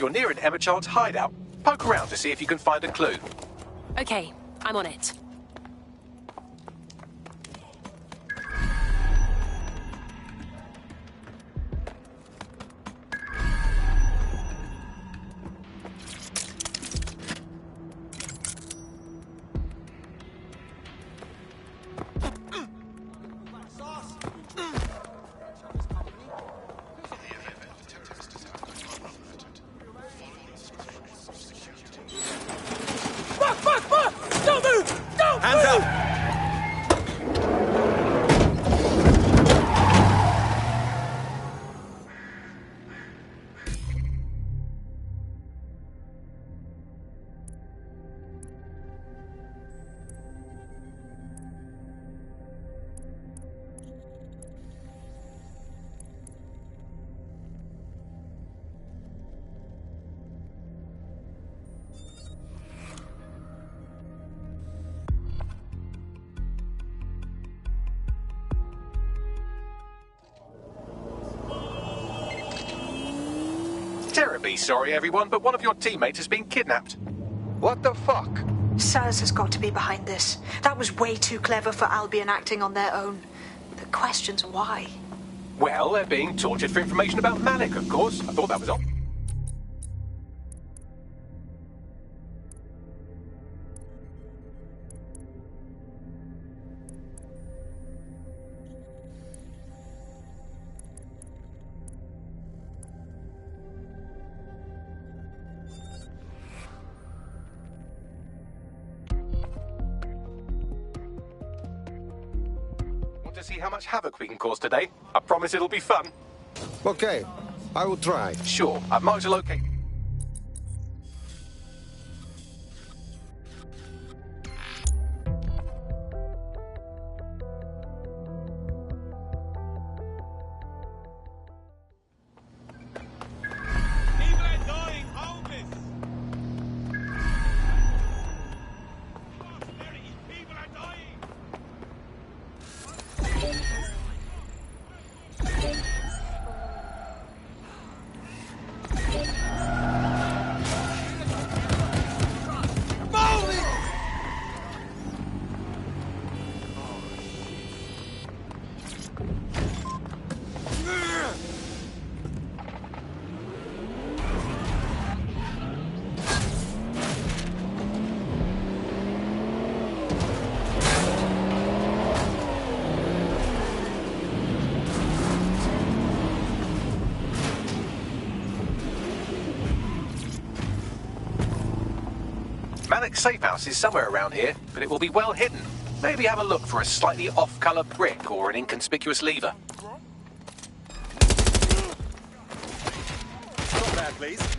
You're near an Emma Child's hideout. Poke around to see if you can find a clue. Okay, I'm on it. Terribly sorry, everyone, but one of your teammates has been kidnapped. What the fuck? Saz has got to be behind this. That was way too clever for Albion acting on their own. The question's why. Well, they're being tortured for information about Malik, of course. I thought that was all. To see how much havoc we can cause today. I promise it'll be fun. Okay, I will try. Sure, I've marked a location. People are dying, homeless. People are dying. Malik's safe house is somewhere around here, but it will be well hidden. Maybe have a look for a slightly off-colour brick or an inconspicuous lever. Stop there, please.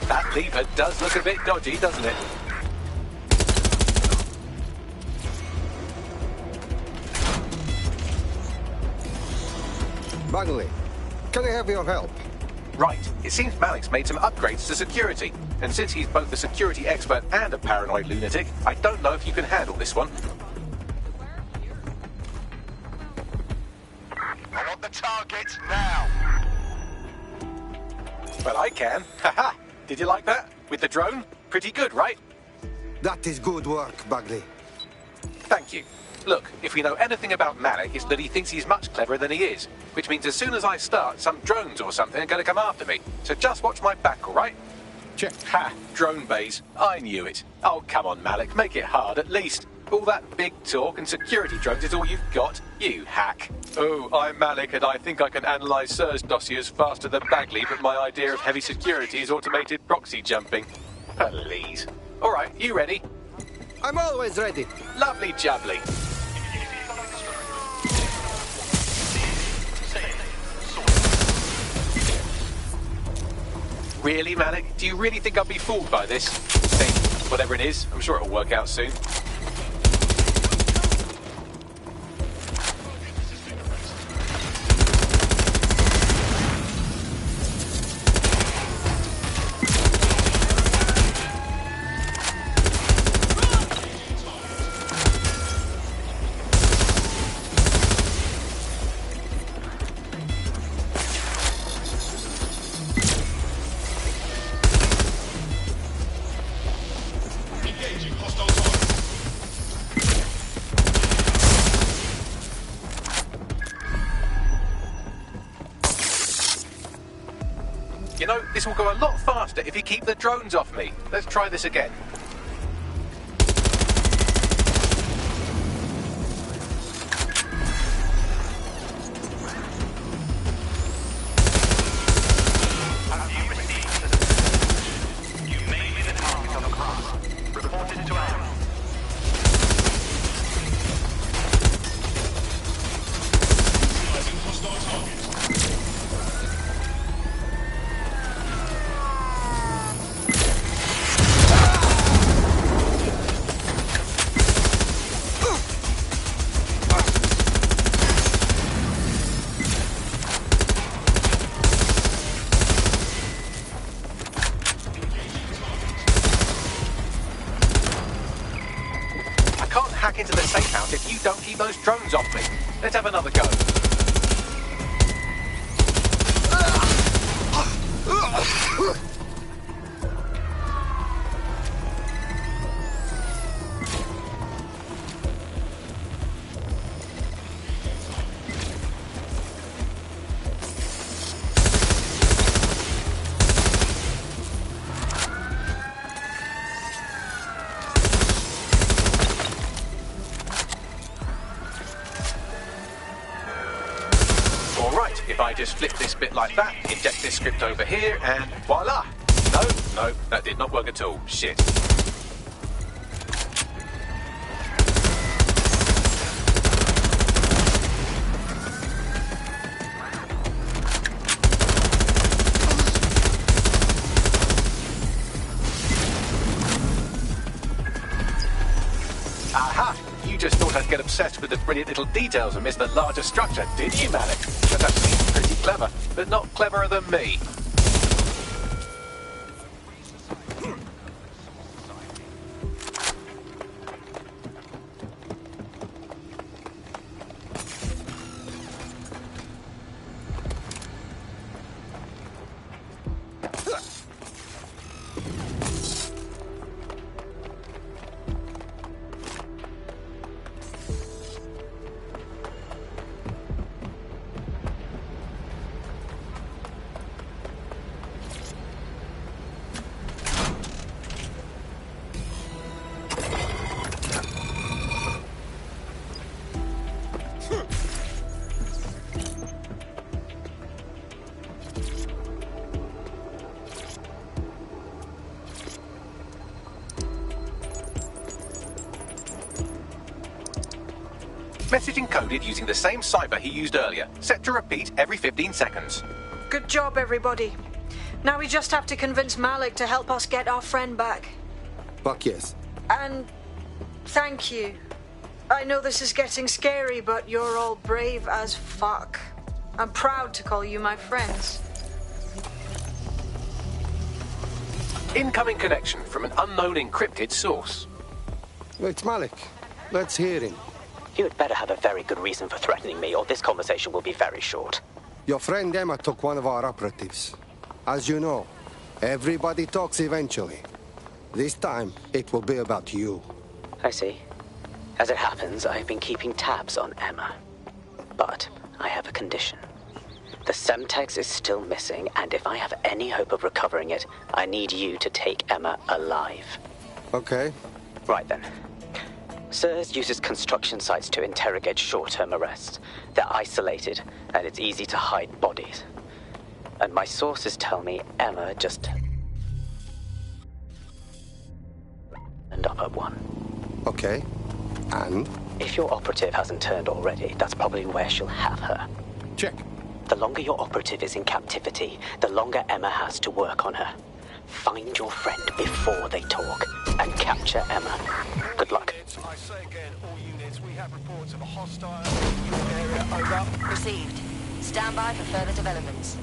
That lever does look a bit dodgy, doesn't it? Bagley, can I have your help? Right. It seems Malik's made some upgrades to security. And since he's both a security expert and a paranoid lunatic, I don't know if you can handle this one. I want the targets now. Well, I can. Haha. Did you like that? With the drone? Pretty good, right? That is good work, Bagley. Thank you. Look, if we know anything about Malik, it's that he thinks he's much cleverer than he is. Which means as soon as I start, some drones or something are going to come after me. So just watch my back, all right? Check. Ha! Drone bays. I knew it. Oh, come on, Malik. Make it hard, at least. All that big talk and security drones is all you've got, you hack. Oh, I'm Malik, and I think I can analyse SIRS dossiers faster than Bagley, but my idea of heavy security is automated proxy jumping. Please. All right, you ready? I'm always ready. Lovely jubbly. Really, Malik? Do you really think I'll be fooled by this thing? Whatever it is, I'm sure it'll work out soon. You know, this will go a lot faster if you keep the drones off me. Let's try this again. Hack into the safe house if you don't keep those drones off me. Let's have another go. If I just flip this bit like that, inject this script over here, and voila! No, that did not work at all. Shit. Aha! You just thought I'd get obsessed with the brilliant little details and miss the larger structure, did you, Malik? But that seems pretty clever, but not cleverer than me. Message encoded using the same cipher he used earlier, set to repeat every 15 seconds. Good job, everybody. Now we just have to convince Malik to help us get our friend back. Fuck yes. And thank you. I know this is getting scary, but you're all brave as fuck. I'm proud to call you my friends. Incoming connection from an unknown encrypted source. It's Malik. Let's hear him. You had better have a very good reason for threatening me, or this conversation will be very short. Your friend Emma took one of our operatives. As you know, everybody talks eventually. This time, it will be about you. I see. As it happens, I have been keeping tabs on Emma. But I have a condition. The Semtex is still missing, and if I have any hope of recovering it, I need you to take Emma alive. Okay. Right then. SIRS uses construction sites to interrogate short-term arrests. They're isolated, and it's easy to hide bodies. And my sources tell me Emma just turned up at one. Okay. And? If your operative hasn't turned already, that's probably where she'll have her. Check. The longer your operative is in captivity, the longer Emma has to work on her. Find your friend before they talk, and capture Emma. Good luck. I say again, all units, we have reports of a hostile area. Over. Received. Stand by for further developments.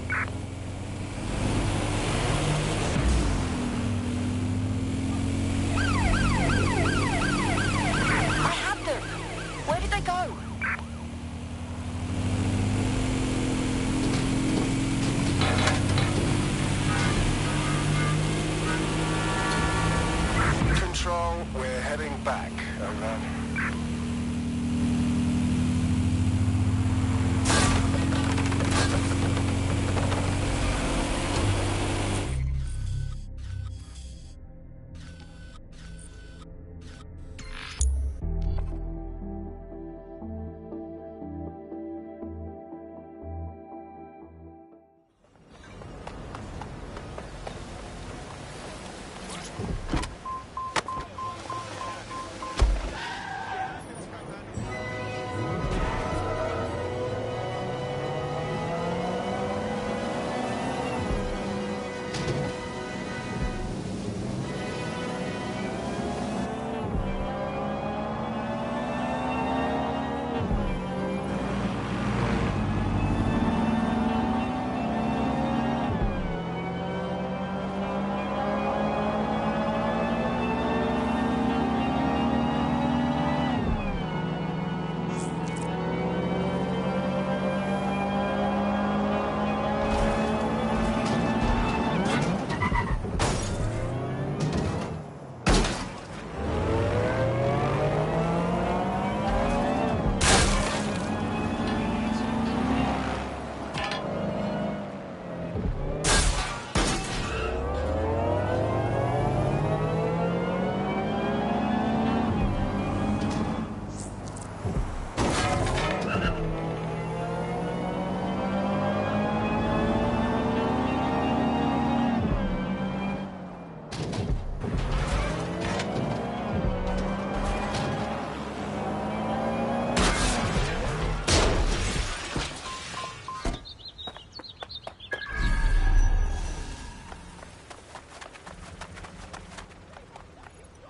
I had them! Where did they go? Control, we're heading back. Over.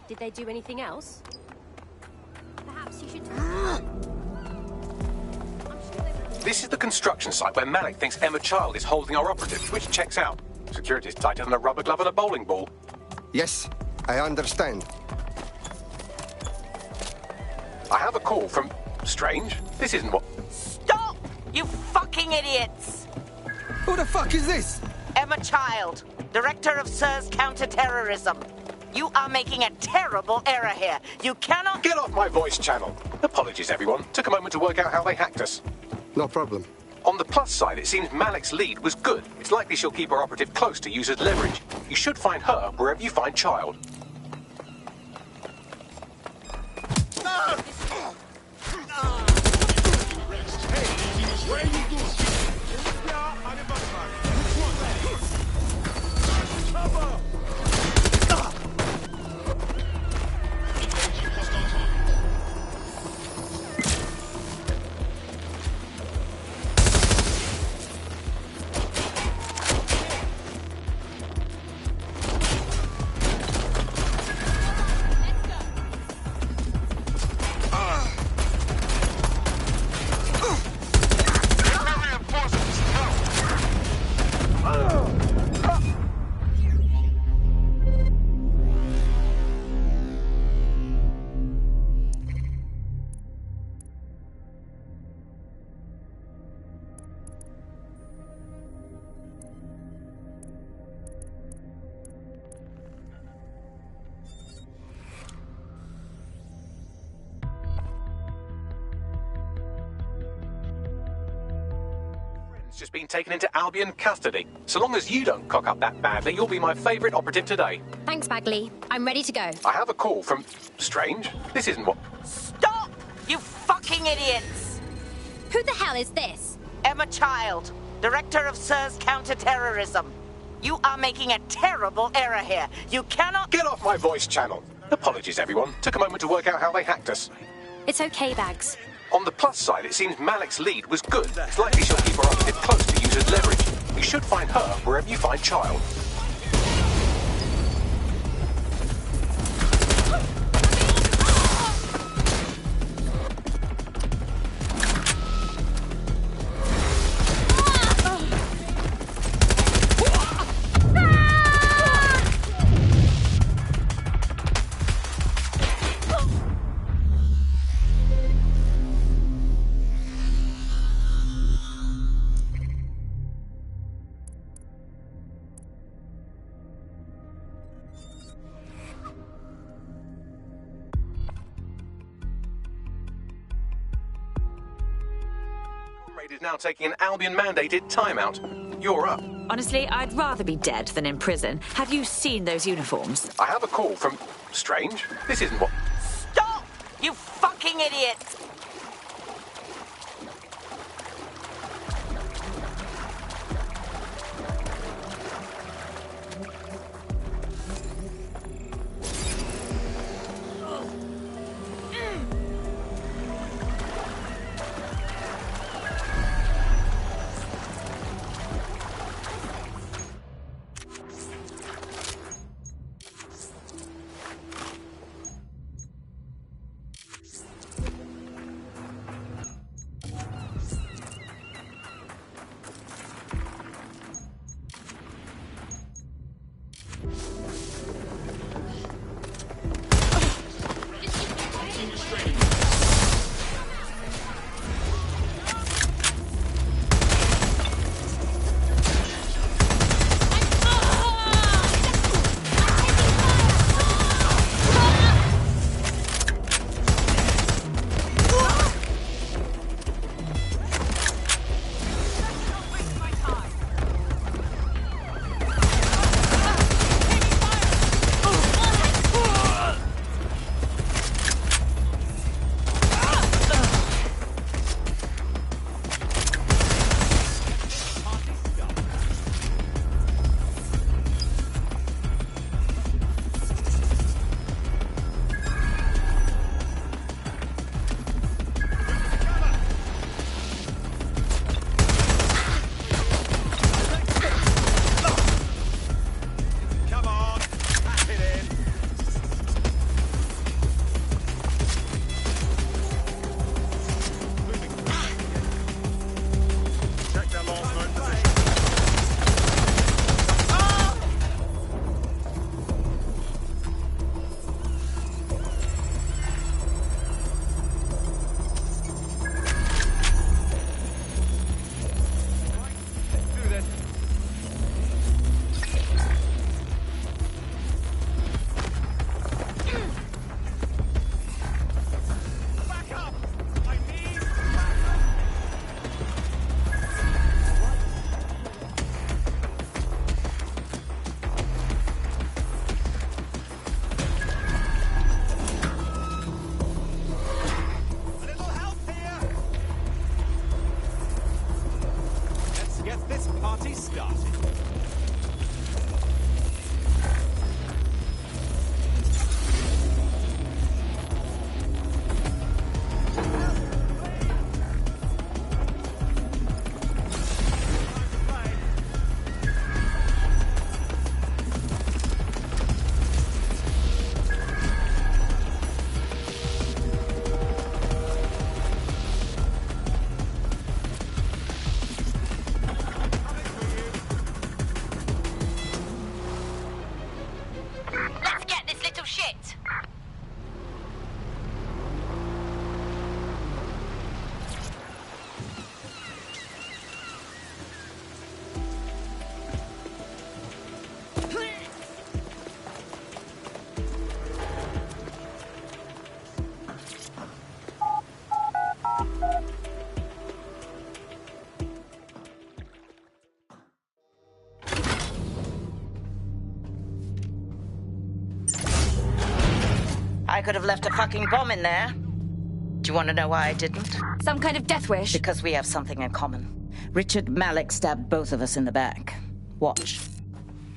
Did they do anything else? Perhaps you should... This is the construction site where Malik thinks Emma Child is holding our operatives, which checks out. Security's tighter than a rubber glove and a bowling ball. Yes, I understand. I have a call from... Strange. This isn't what... Stop! You fucking idiots! Who the fuck is this? Emma Child, Director of SIRS Counter-Terrorism. You are making a terrible error here. You cannot... Get off my voice channel. Apologies, everyone. Took a moment to work out how they hacked us. No problem. On the plus side, it seems Malik's lead was good. It's likely she'll keep her operative close to use as leverage. You should find her wherever you find Child. Where are you going? Yeah, I'm in Which one? Cover! It's just been taken into Albion custody. So long as you don't cock up that badly, you'll be my favourite operative today. Thanks, Bagley. I'm ready to go. I have a call from... Strange. This isn't what... Stop! You fucking idiots! Who the hell is this? Emma Child, Director of SIRS Counter-Terrorism. You are making a terrible error here. You cannot... Get off my voice channel. Apologies, everyone. Took a moment to work out how they hacked us. It's okay, Bags. On the plus side, it seems Malik's lead was good. It's likely she'll keep her operative close to use as leverage. You should find her wherever you find Child. Is now taking an Albion-mandated timeout. You're up. Honestly, I'd rather be dead than in prison. Have you seen those uniforms? I have a call from... Strange. This isn't what... Stop! You fucking idiots! I could have left a fucking bomb in there. Do you want to know why I didn't? Some kind of death wish? Because we have something in common. Richard Malik stabbed both of us in the back. Watch.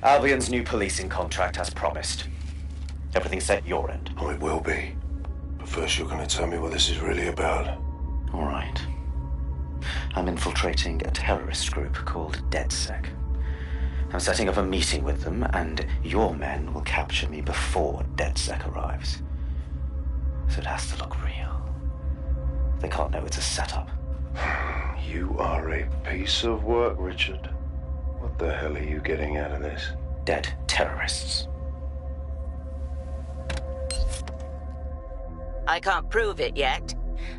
Albion's new policing contract as promised. Everything set your end. Oh, it will be. But first you're going to tell me what this is really about. All right. I'm infiltrating a terrorist group called DedSec. I'm setting up a meeting with them, and your men will capture me before DedSec arrives. So it has to look real. They can't know it's a setup. You are a piece of work, Richard. What the hell are you getting out of this? Dead terrorists. I can't prove it yet,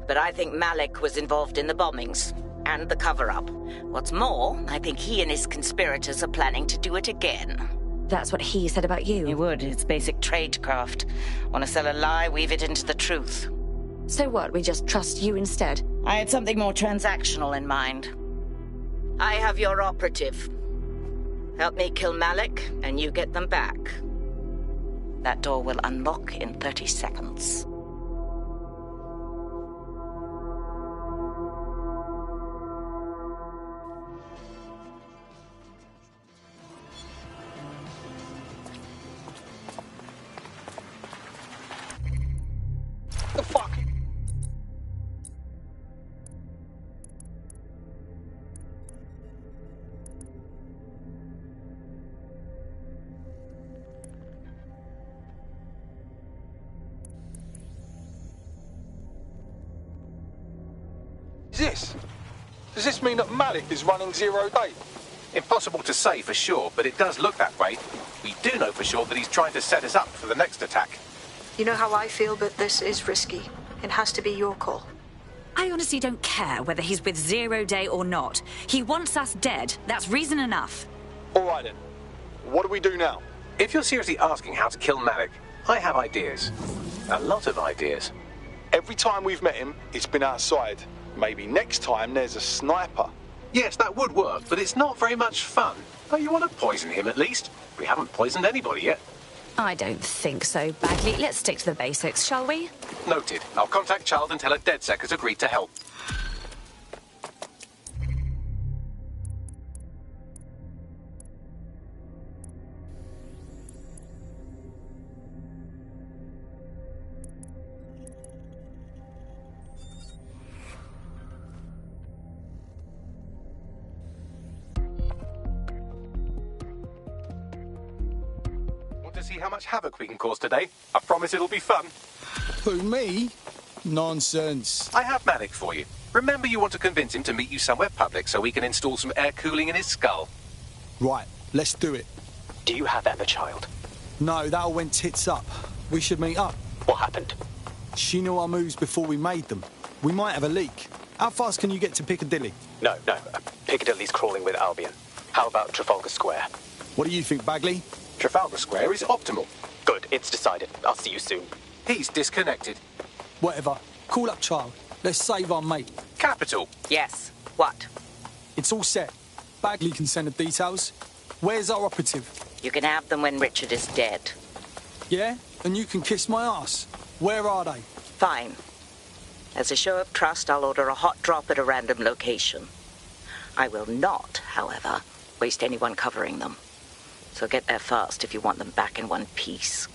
but I think Malik was involved in the bombings and the cover-up. What's more, I think he and his conspirators are planning to do it again. That's what he said about you. He would. It's basic tradecraft. Want to sell a lie, weave it into the truth. So what, we just trust you instead? I had something more transactional in mind. I have your operative. Help me kill Malik, and you get them back. That door will unlock in 30 seconds. The fuck? Does this mean that Malik is running 0 day? Impossible to say for sure, but it does look that way. We do know for sure that he's trying to set us up for the next attack. You know how I feel, but this is risky. It has to be your call. I honestly don't care whether he's with 0 day or not. He wants us dead. That's reason enough. All right then. What do we do now? If you're seriously asking how to kill Malik, I have ideas. A lot of ideas. Every time we've met him, it's been outside. Maybe next time there's a sniper. Yes, that would work, but it's not very much fun. Oh, you want to poison him at least? We haven't poisoned anybody yet. I don't think so, Bagley. Let's stick to the basics, shall we? Noted. I'll contact Child and tell her DedSec has agreed to help. To see how much havoc we can cause today. I promise it'll be fun. Who, me? Nonsense. I have Malik for you. Remember, you want to convince him to meet you somewhere public so we can install some air cooling in his skull. Right, let's do it. Do you have Emma, Child? No, that all went tits up. We should meet up. What happened? She knew our moves before we made them. We might have a leak. How fast can you get to Piccadilly? No. Piccadilly's crawling with Albion. How about Trafalgar Square? What do you think, Bagley? Trafalgar Square is optimal. Good, it's decided. I'll see you soon. He's disconnected. Whatever. Call up Child. Let's save our mate. Capital. Yes. What? It's all set. Bagley can send the details. Where's our operative? You can have them when Richard is dead. Yeah? And you can kiss my ass. Where are they? Fine. As a show of trust, I'll order a hot drop at a random location. I will not, however, waste anyone covering them. So get there fast if you want them back in one piece.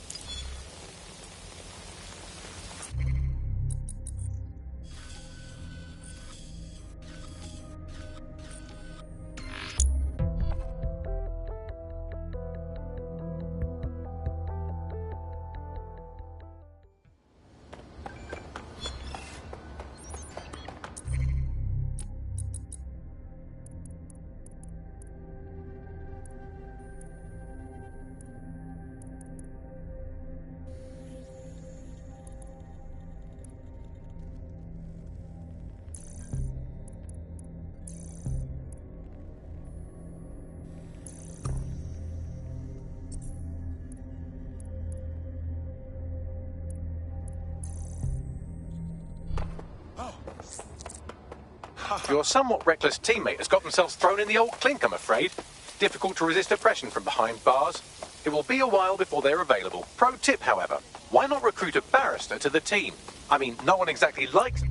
Your somewhat reckless teammate has got themselves thrown in the old clink, I'm afraid. Difficult to resist oppression from behind bars. It will be a while before they're available. Pro tip, however, why not recruit a barrister to the team? I mean, no one exactly likes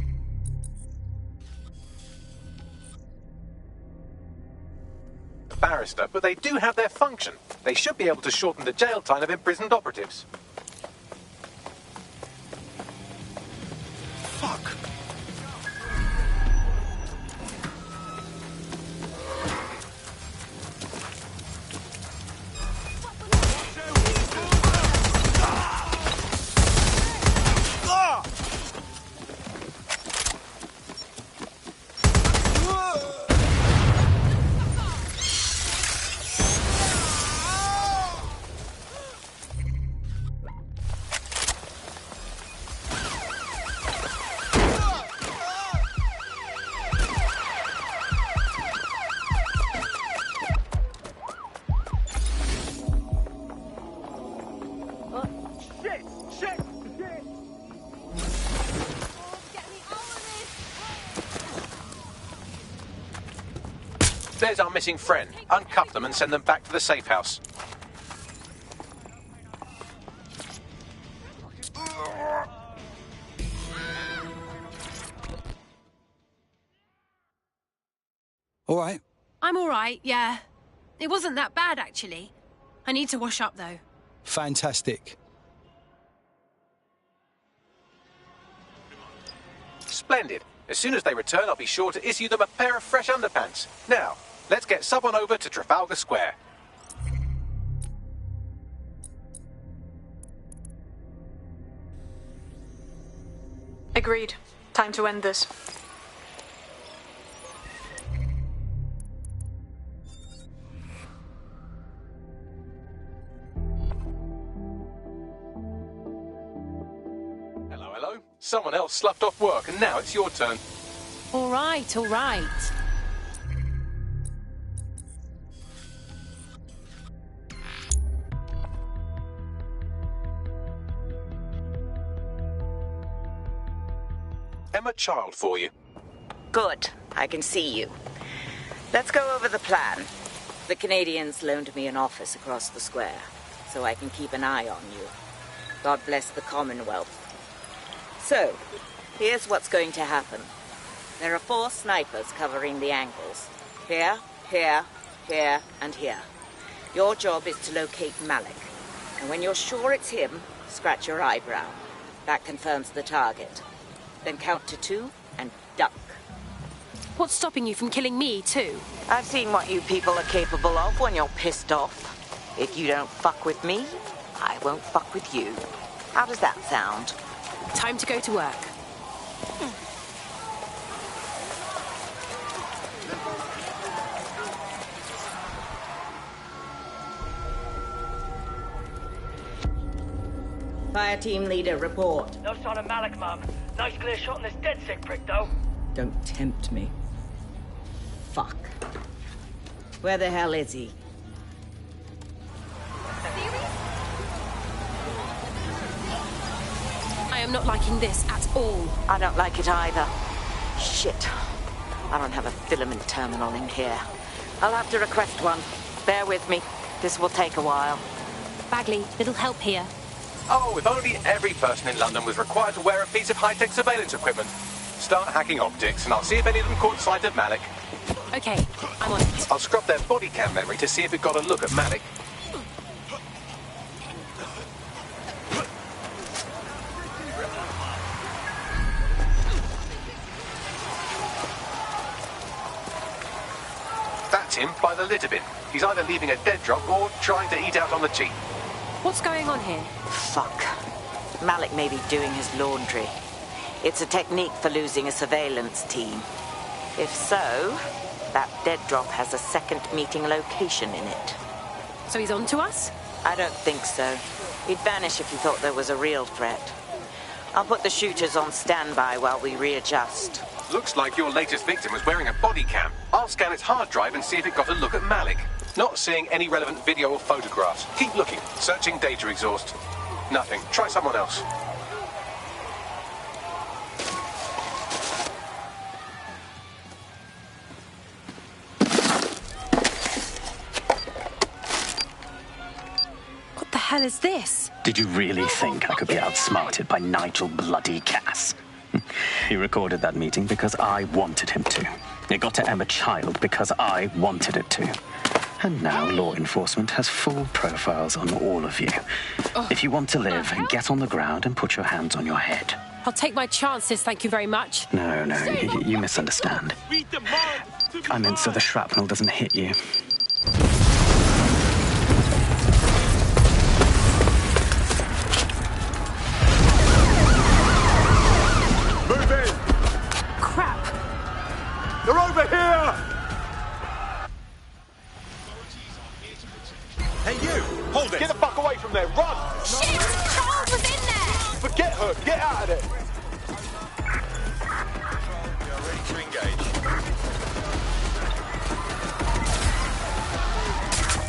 a barrister, but they do have their function. They should be able to shorten the jail time of imprisoned operatives. Fuck! There's our missing friend. Uncuff them and send them back to the safe house. All right. I'm all right, yeah. It wasn't that bad, actually. I need to wash up, though. Fantastic. Splendid. As soon as they return, I'll be sure to issue them a pair of fresh underpants. Now, let's get someone over to Trafalgar Square. Agreed. Time to end this. Hello, hello. Someone else sloughed off work, and now it's your turn. All right, all right. Emma Child for you. Good. I can see you. Let's go over the plan. The Canadians loaned me an office across the square, so I can keep an eye on you. God bless the Commonwealth. So, here's what's going to happen. There are 4 snipers covering the angles. Here, here, here, and here. Your job is to locate Malik. And when you're sure it's him, scratch your eyebrow. That confirms the target. Then count to 2 and duck. What's stopping you from killing me, too? I've seen what you people are capable of when you're pissed off. If you don't fuck with me, I won't fuck with you. How does that sound? Time to go to work. Fire team leader, report. No sign of Malik, Mum. Nice clear shot on this dead sick prick, though. Don't tempt me. Fuck. Where the hell is he? I am not liking this at all. I don't like it either. Shit. I don't have a filament terminal in here. I'll have to request one. Bear with me. This will take a while. Bagley, little help here. Oh, if only every person in London was required to wear a piece of high-tech surveillance equipment. Start hacking optics, and I'll see if any of them caught sight of Malik. Okay, I'm on it. I'll scrub their body cam memory to see if it got a look at Malik. That's him by the litter bin. He's either leaving a dead drop or trying to eat out on the cheap. What's going on here? Fuck. Malik may be doing his laundry. It's a technique for losing a surveillance team. If so, that dead drop has a second meeting location in it. So he's on to us? I don't think so. He'd vanish if he thought there was a real threat. I'll put the shooters on standby while we readjust. Looks like your latest victim was wearing a body cam. I'll scan its hard drive and see if it got a look at Malik. Not seeing any relevant video or photographs. Keep looking. Searching data exhaust. Nothing. Try someone else. hell is this? Did you really think I could be outsmarted by Nigel bloody Cass? He recorded that meeting because I wanted him to. It got to Emma Child because I wanted it to. And now law enforcement has full profiles on all of you. If you want to live, get on the ground and put your hands on your head. I'll take my chances, thank you very much. No, you misunderstand. I meant so the shrapnel doesn't hit you. Move in! Crap! They're over here! Hey, you! Hold it! Get the fuck away from there! Run! Shit! Charles was in there! Forget her! Get out of there! We are ready to engage.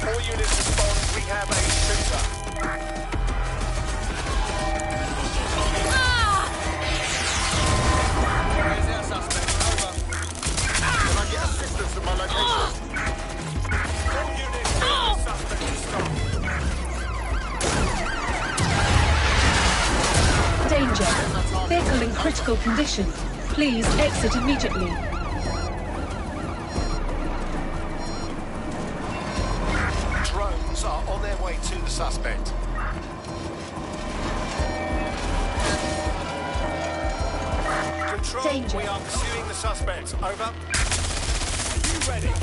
All units respond. We have a shooter. Where's our suspect? Over. Can I get assistance at my location? All units need the suspect to stop. Danger. Vehicle in critical condition. Please exit immediately. Drones are on their way to the suspect. Control, Danger. we are pursuing the suspect. Over. Are you ready?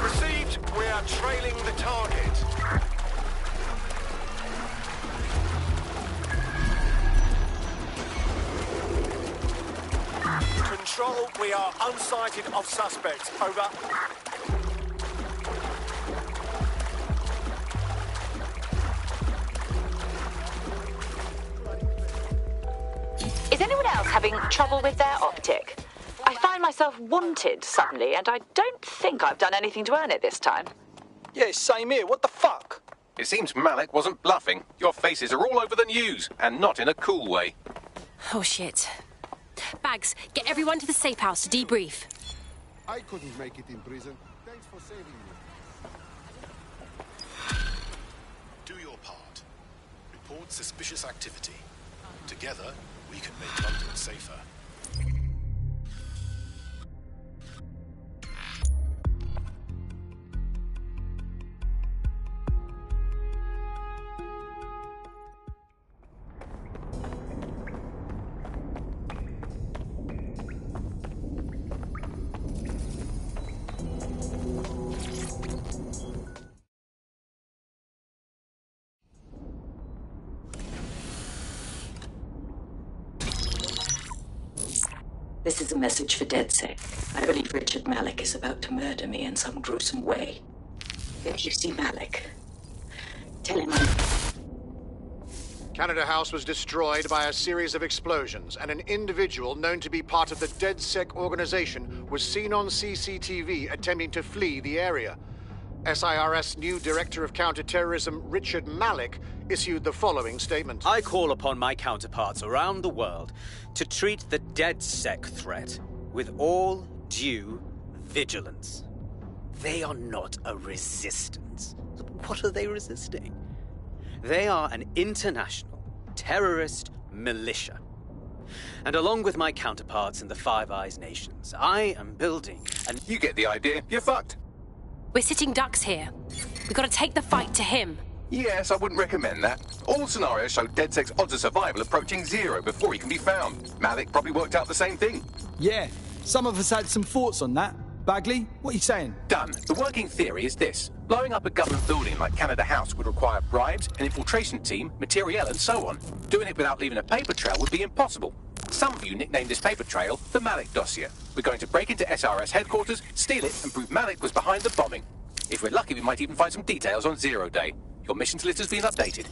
Received. We are trailing the target. Control, we are unsighted of suspect. Over. Is anyone else having trouble with their optic? I find myself wanted suddenly, and I don't think I've done anything to earn it this time. Yeah, same here. What the fuck? It seems Malik wasn't bluffing. Your faces are all over the news, and not in a cool way. Oh, shit. Bags, get everyone to the safe house to debrief. I couldn't make it in prison. Thanks for saving me. Do your part. Report suspicious activity. Together, we can make London safer. This is a message for DedSec. I believe Richard Malik is about to murder me in some gruesome way. If you see Malik, tell him I'm... Canada House was destroyed by a series of explosions, and an individual known to be part of the DedSec organization was seen on CCTV attempting to flee the area. SIRS new Director of Counterterrorism Richard Malik issued the following statement. I call upon my counterparts around the world to treat the DedSec threat with all due vigilance. They are not a resistance. What are they resisting? They are an international terrorist militia. And along with my counterparts in the Five Eyes nations, I am building an... You get the idea. You're fucked. We're sitting ducks here. We've got to take the fight to him. Yes, I wouldn't recommend that. All scenarios show DedSec's odds of survival approaching 0 before he can be found. Malik probably worked out the same thing. Yeah, some of us had some thoughts on that. Bagley, what are you saying? Done. The working theory is this. Blowing up a government building like Canada House would require bribes, an infiltration team, materiel and so on. Doing it without leaving a paper trail would be impossible. Some of you nicknamed this paper trail the Malik dossier. We're going to break into SRS headquarters, steal it, and prove Malik was behind the bombing. If we're lucky, we might even find some details on Zero Day. Your missions list has been updated.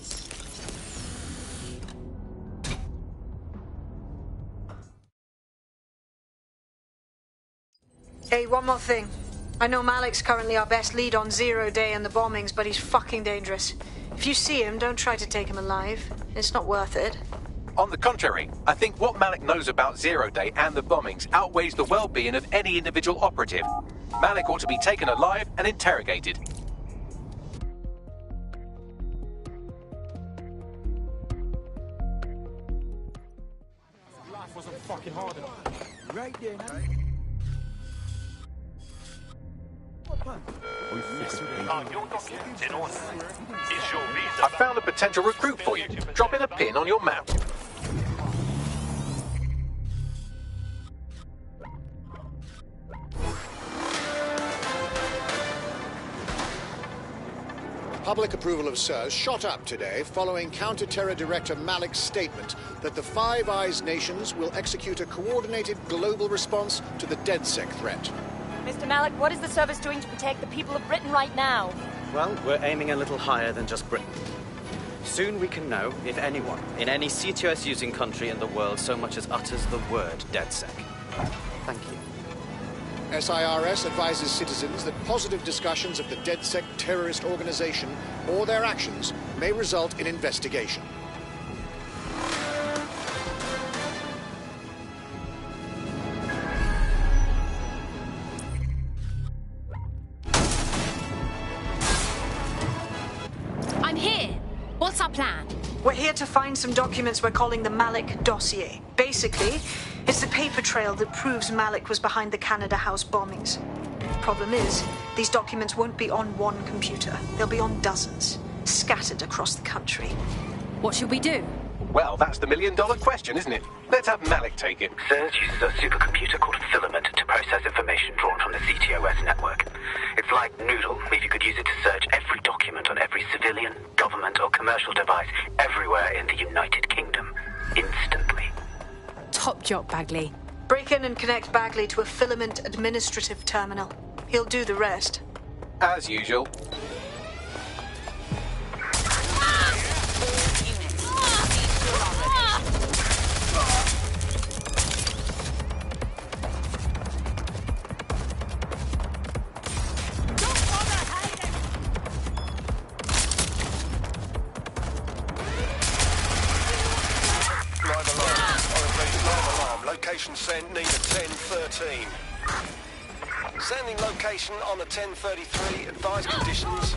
Hey, one more thing. I know Malik's currently our best lead on Zero Day and the bombings, but he's fucking dangerous. If you see him, don't try to take him alive. It's not worth it. On the contrary, I think what Malik knows about Zero Day and the bombings outweighs the well-being of any individual operative. Malik ought to be taken alive and interrogated. Life wasn't fucking hard enough. Right there, I found a potential recruit for you. Drop in a pin on your map. Public approval of SIRS shot up today following Counter-Terror Director Malik's statement that the Five Eyes nations will execute a coordinated global response to the DedSec threat. Mr. Malik, what is the service doing to protect the people of Britain right now? Well, we're aiming a little higher than just Britain. Soon we can know if anyone in any CTOS-using country in the world so much as utters the word DedSec. Thank you. SIRS advises citizens that positive discussions of the DedSec terrorist organization or their actions may result in investigation. I'm here. What's our plan? We're here to find some documents we're calling the Malik dossier. Basically, it's the paper trail that proves Malik was behind the Canada House bombings. Problem is, these documents won't be on one computer. They'll be on dozens, scattered across the country. What should we do? Well, that's the million-dollar question, isn't it? Let's have Malik take it. SIRS uses a supercomputer called Filament to process information drawn from the CTOS network. It's like Noodle, if you could use it to search every document on every civilian, government or commercial device everywhere in the United Kingdom, instantly. Top job, Bagley. Break in and connect Bagley to a Filament administrative terminal. He'll do the rest. As usual. Location sent, need a 1013. Sending location on a 1033, advised conditions.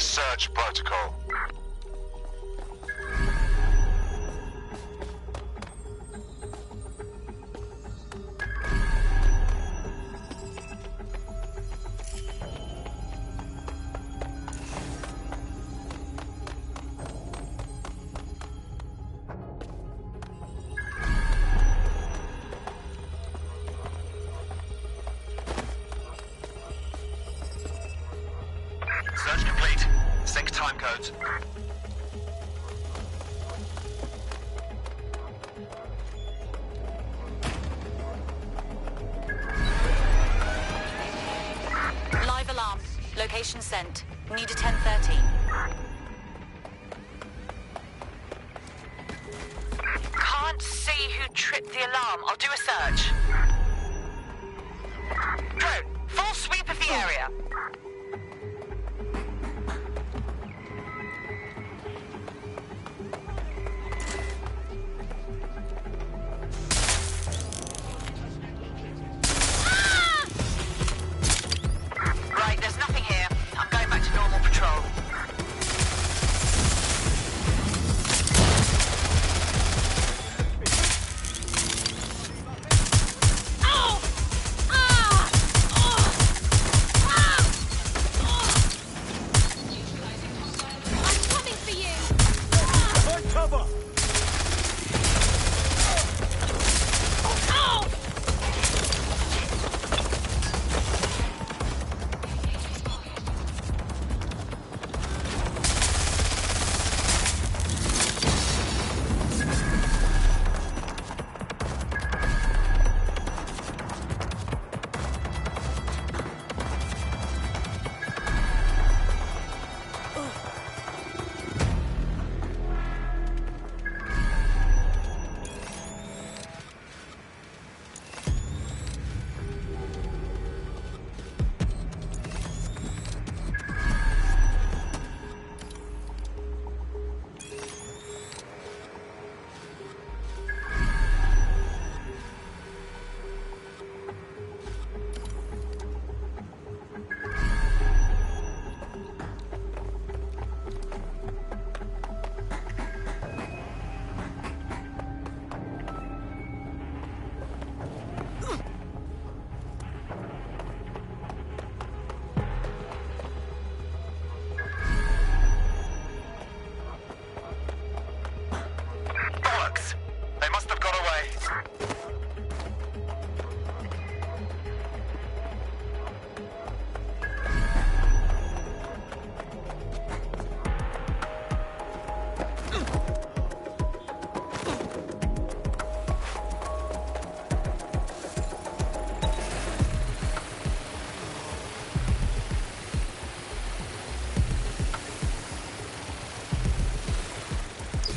Search protocol. Search complete. Sync time codes. Live alarm. Location sent. Need a 1013. Can't see who tripped the alarm. I'll do a search. Drone, full sweep of the area.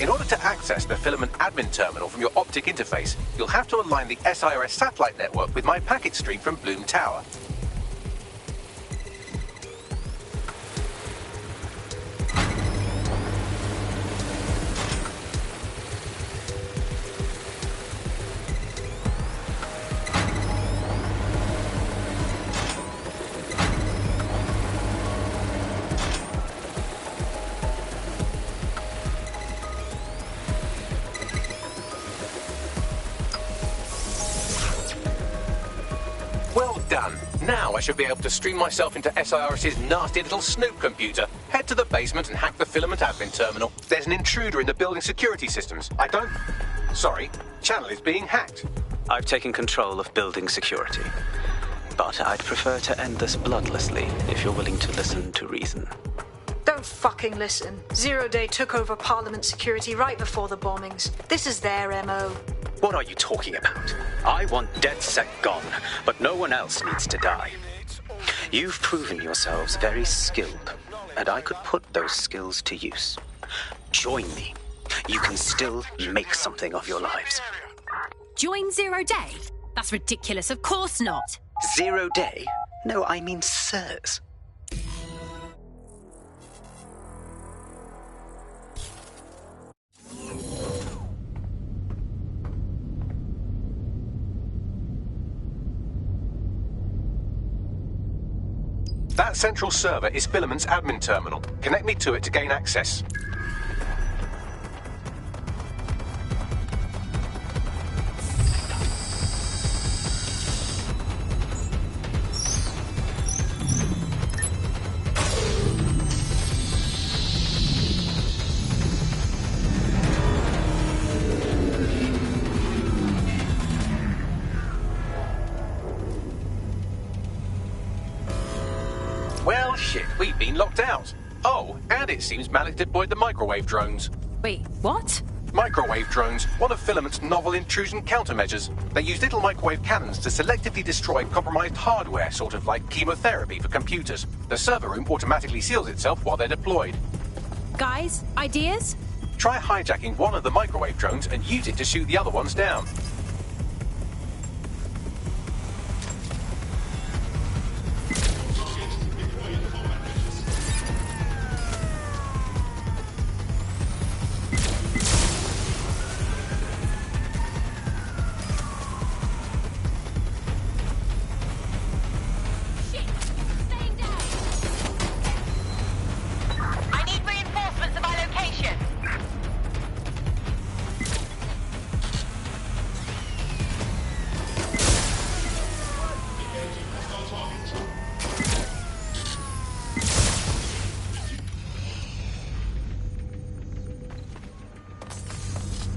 In order to access the filament admin terminal from your optic interface, you'll have to align the SIRS satellite network with my packet stream from Bloom Tower. Done. Now I should be able to stream myself into SIRS's nasty little snoop computer, head to the basement and hack the filament admin terminal. There's an intruder in the building security systems. Sorry, channel is being hacked. I've taken control of building security. But I'd prefer to end this bloodlessly if you're willing to listen to reason. Don't fucking listen. Zero Day took over Parliament security right before the bombings. This is their MO. What are you talking about? I want DedSec gone, but no one else needs to die. You've proven yourselves very skilled, and I could put those skills to use. Join me. You can still make something of your lives. Join Zero Day? That's ridiculous. Of course not. 0 Day? No, I mean sirs. That central server is Filament's admin terminal. Connect me to it to gain access. Well, shit, we've been locked out. Oh, and it seems Malik deployed the microwave drones. Wait, what? Microwave drones, one of Filament's novel intrusion countermeasures. They use little microwave cannons to selectively destroy compromised hardware, sort of like chemotherapy for computers. The server room automatically seals itself while they're deployed. Guys, ideas? Try hijacking one of the microwave drones and use it to shoot the other ones down.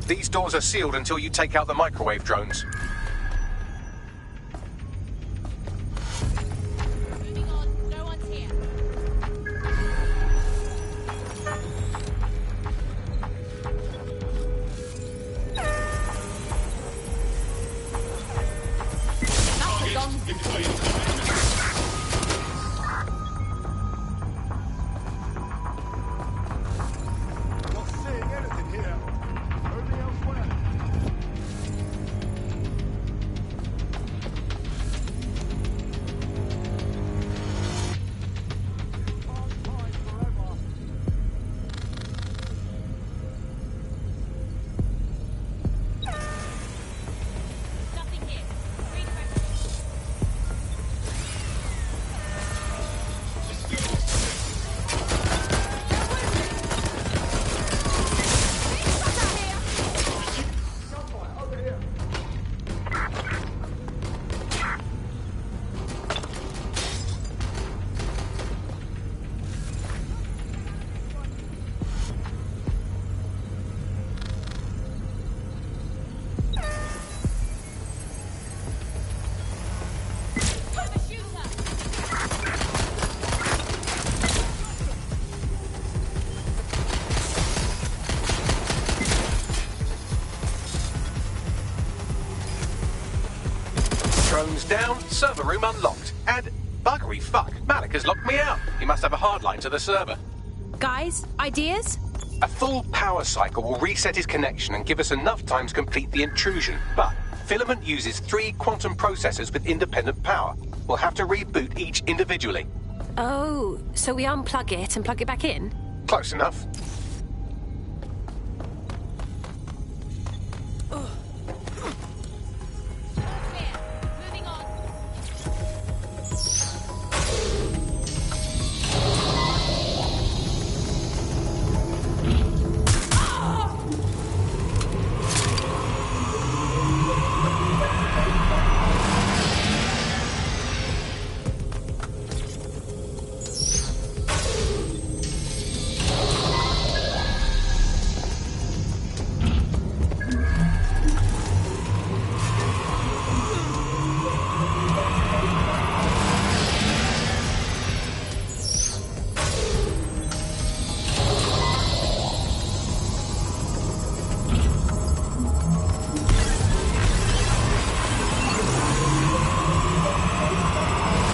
These doors are sealed until you take out the microwave drones. Drones down, server room unlocked. And buggery fuck, Malik has locked me out. He must have a hard line to the server. Guys, ideas? A full power cycle will reset his connection and give us enough time to complete the intrusion. But Filament uses 3 quantum processors with independent power. We'll have to reboot each individually. Oh, so we unplug it and plug it back in? Close enough.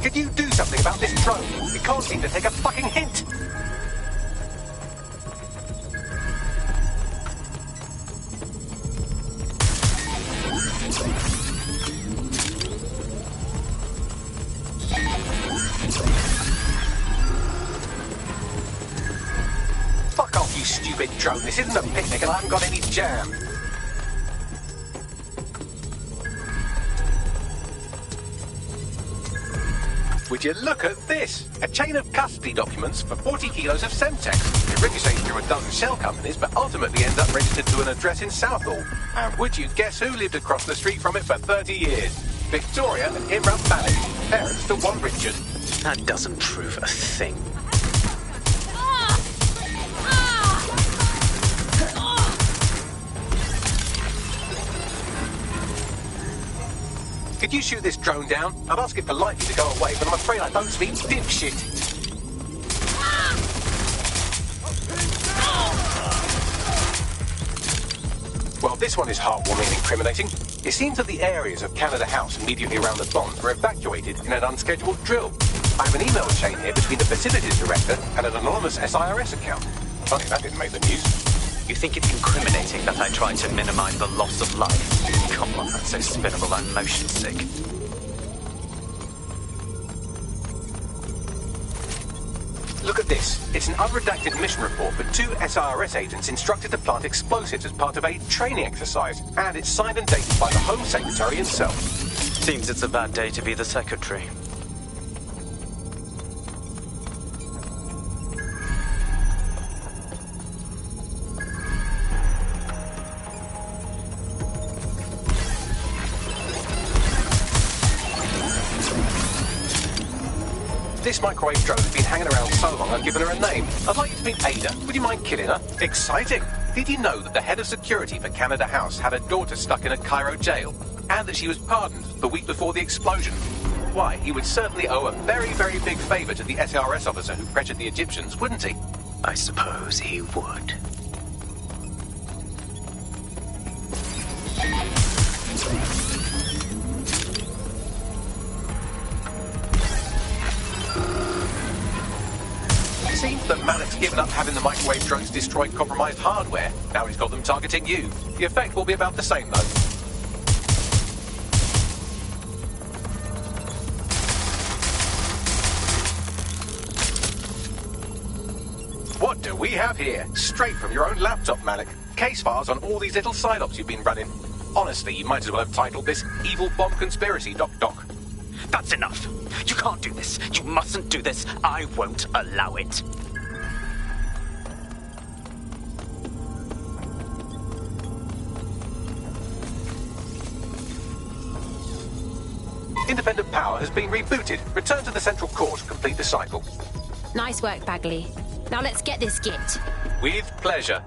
Could you do something about this drone? It can't seem to take a fucking hint. Fuck off, you stupid drone. This isn't a picnic and I haven't got any jam. Would you look at this? A chain of custody documents for 40 kilos of Semtex. It ricochets through a dozen shell companies, but ultimately ends up registered to an address in Southall. And would you guess who lived across the street from it for 30 years? Victoria and Imran Malik, parents to one Richard. That doesn't prove a thing. Could you shoot this drone down? I'd ask it politely to go away, but I'm afraid I don't speak dipshit. Well, this one is heartwarming and incriminating. It seems that the areas of Canada House immediately around the bomb were evacuated in an unscheduled drill. I have an email chain here between the facilities director and an anonymous SIRS account. Funny that didn't make the news. You think it's incriminating that I tried to minimize the loss of life? Come on, that's so spinnable and motion sick. Look at this. It's an unredacted mission report for 2 SIRS agents instructed to plant explosives as part of a training exercise. And it's signed and dated by the Home Secretary himself. Seems it's a bad day to be the Secretary. This microwave drone has been hanging around so long I've given her a name. I'd like you to meet Ada. Would you mind killing her? Exciting! Did you know that the head of security for Canada House had a daughter stuck in a Cairo jail? And that she was pardoned the week before the explosion? Why, he would certainly owe a very, very big favour to the SRS officer who pressured the Egyptians, wouldn't he? I suppose he would. It seems that Malik's given up having the microwave drones destroy compromised hardware. Now he's got them targeting you. The effect will be about the same, though. What do we have here? Straight from your own laptop, Malik. Case files on all these little side ops you've been running. Honestly, you might as well have titled this Evil Bomb Conspiracy, Doc. That's enough. You can't do this. You mustn't do this. I won't allow it. Independent power has been rebooted. Return to the central core to complete the cycle. Nice work, Bagley. Now let's get this git. With pleasure.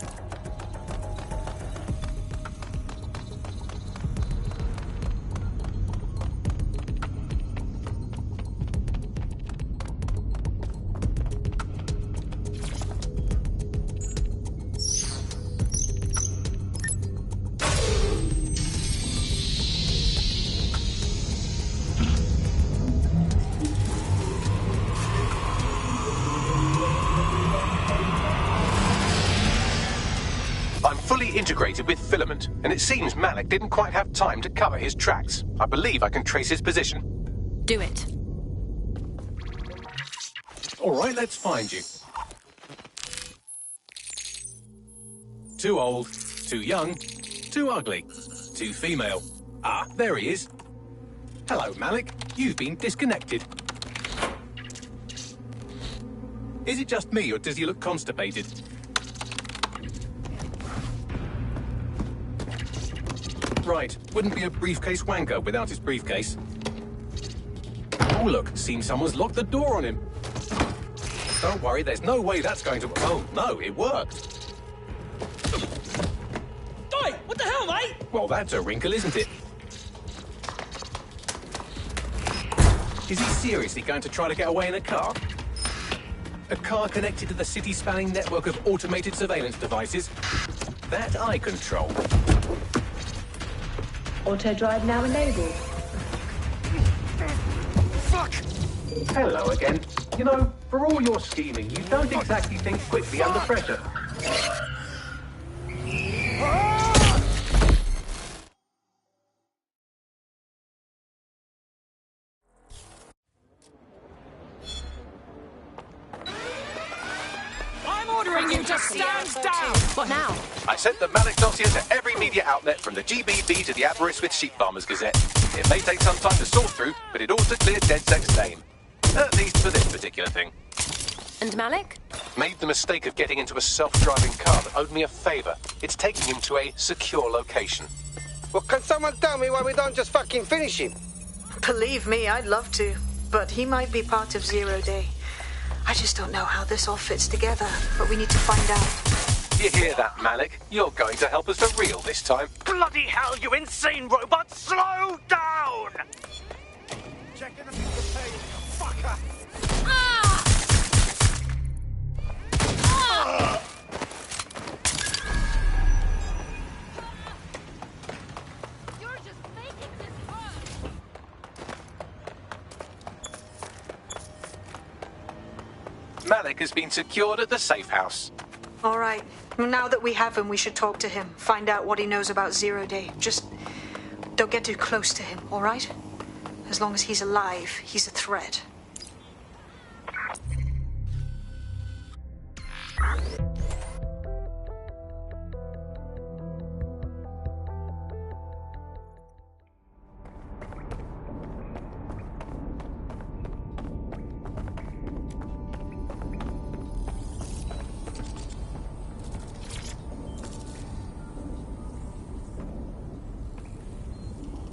integrated with filament, and it seems Malik didn't quite have time to cover his tracks. I believe I can trace his position. Do it. All right, let's find you. Too old, too young, too ugly, too female. Ah, there he is. Hello, Malik. You've been disconnected. Is it just me, or does he look constipated? Right, wouldn't be a briefcase wanker without his briefcase. Oh, look, seems someone's locked the door on him. Don't worry, there's no way that's going to... Oh, no, it worked. Oi, what the hell, mate? Well, that's a wrinkle, isn't it? Is he seriously going to try to get away in a car? A car connected to the city-spanning network of automated surveillance devices? That I control. Auto drive now enabled. Fuck! Hello again. You know, for all your scheming, you don't exactly think quickly under pressure. I'm ordering you to stand down! What now? I sent the Malik dossier to every media outlet from the GBB to the Aberystwyth Sheep Farmers Gazette. It may take some time to sort through, but it ought to clear DedSec's name. At least for this particular thing. And Malik? Made the mistake of getting into a self-driving car that owed me a favour. It's taking him to a secure location. Well, can someone tell me why we don't just fucking finish him? Believe me, I'd love to. But he might be part of Zero Day. I just don't know how this all fits together, but we need to find out. You hear that, Malik? You're going to help us for real this time. Bloody hell, you insane robot! Slow down! Checking the page, fucker! Malik has been secured at the safe house. All right. Now that we have him, we should talk to him. Find out what he knows about Zero Day. Just don't get too close to him, all right? As long as he's alive, he's a threat.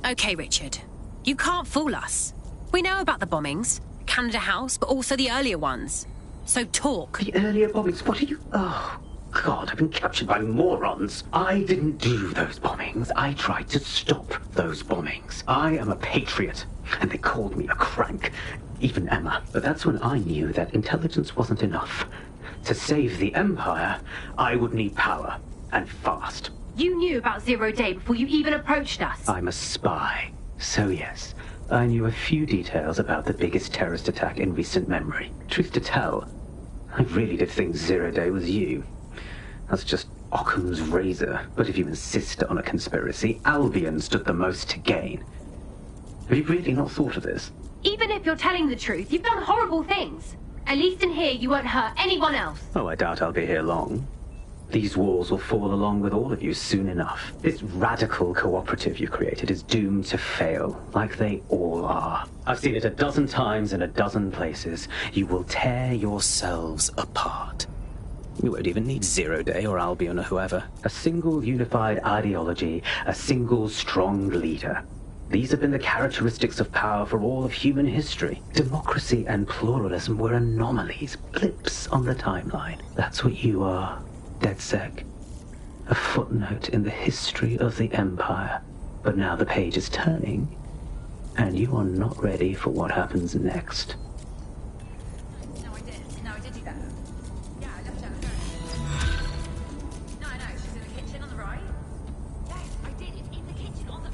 Okay, Richard. You can't fool us. We know about the bombings, Canada House, but also the earlier ones. So talk. The earlier bombings? What are you... Oh, God, I've been captured by morons. I didn't do those bombings. I tried to stop those bombings. I am a patriot, and they called me a crank. Even Emma. But that's when I knew that intelligence wasn't enough. To save the Empire, I would need power, and fast. You knew about Zero Day before you even approached us. I'm a spy. So yes, I knew a few details about the biggest terrorist attack in recent memory. Truth to tell, I really did think Zero Day was you. That's just Occam's razor. But if you insist on a conspiracy, Albion stood the most to gain. Have you really not thought of this? Even if you're telling the truth, you've done horrible things. At least in here, you won't hurt anyone else. Oh, I doubt I'll be here long. These walls will fall along with all of you soon enough. This radical cooperative you created is doomed to fail, like they all are. I've seen it a dozen times in a dozen places. You will tear yourselves apart. You won't even need Zero Day or Albion or whoever. A single unified ideology, a single strong leader. These have been the characteristics of power for all of human history. Democracy and pluralism were anomalies, blips on the timeline. That's what you are. DedSec. A footnote in the history of the Empire. But now the page is turning, and you are not ready for what happens next. No, I did do that. Yeah, I left her at home. No, she's in the kitchen on the right. Yes, I did. It's in the kitchen on the...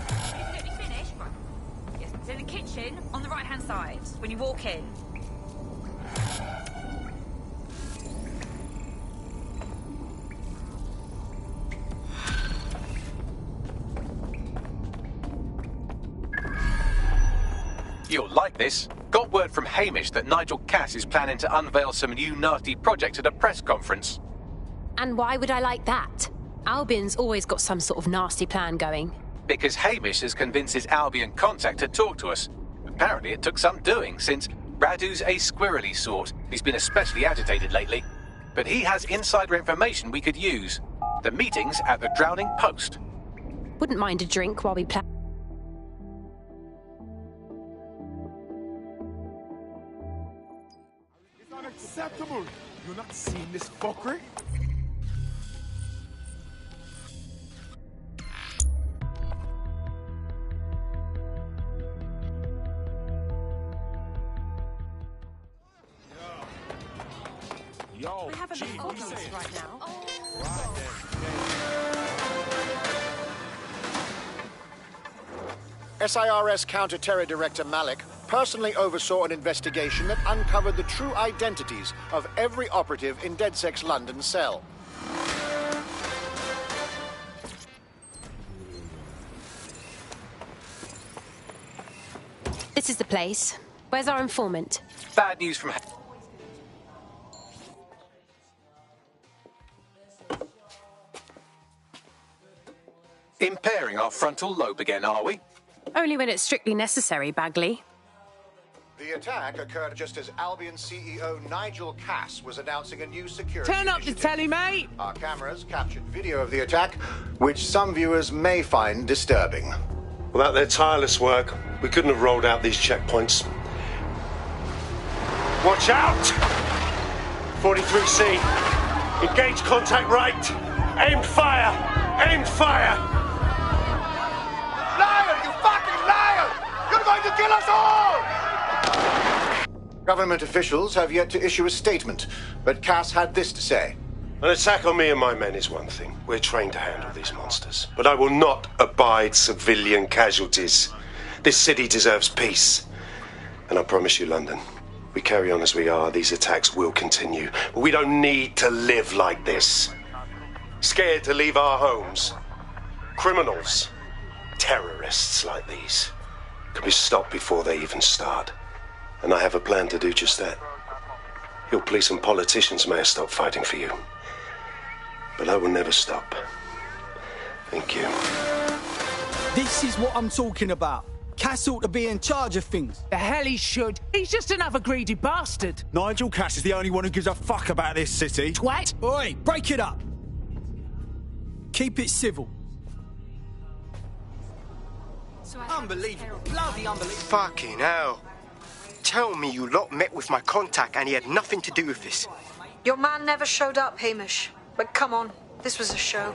Have you finished? Right. Yes, it's in the kitchen on the right-hand side when you walk in. You'll like this. Got word from Hamish that Nigel Cass is planning to unveil some new nasty project at a press conference. And why would I like that? Albion's always got some sort of nasty plan going. Because Hamish has convinced his Albion contact to talk to us. Apparently it took some doing, since Radu's a squirrely sort. He's been especially agitated lately. But he has insider information we could use. The meeting's at the Drowning Post. Wouldn't mind a drink while we plan. It's unacceptable. You're not seeing this fuckery? Yo, I haven't been organised right now. SIRS Counter-Terror Director Malik personally oversaw an investigation that uncovered the true identities of every operative in DedSec's London cell. This is the place. Where's our informant? Bad news from... Impairing our frontal lobe again, are we? Only when it's strictly necessary, Bagley. The attack occurred just as Albion CEO Nigel Cass was announcing a new security Turn up the telly, mate! Our cameras captured video of the attack, which some viewers may find disturbing. Without their tireless work, we couldn't have rolled out these checkpoints. Watch out! 43C. Engage contact right. Aim fire! Aim fire! Liar! You fucking liar! You're going to kill us all! Government officials have yet to issue a statement, but Cass had this to say. An attack on me and my men is one thing. We're trained to handle these monsters. But I will not abide civilian casualties. This city deserves peace. And I promise you, London, we carry on as we are, these attacks will continue. But we don't need to live like this. Scared to leave our homes. Criminals, terrorists like these, can be stopped before they even start. And I have a plan to do just that. Your police and politicians may have stopped fighting for you. But I will never stop. Thank you. This is what I'm talking about. Cass ought to be in charge of things. The hell he should. He's just another greedy bastard. Nigel Cass is the only one who gives a fuck about this city. Twat! Oi, break it up. Keep it civil. Unbelievable. Bloody unbelievable. Fucking hell. Tell me you lot met with my contact and he had nothing to do with this. Your man never showed up, Hamish. But come on, this was a show.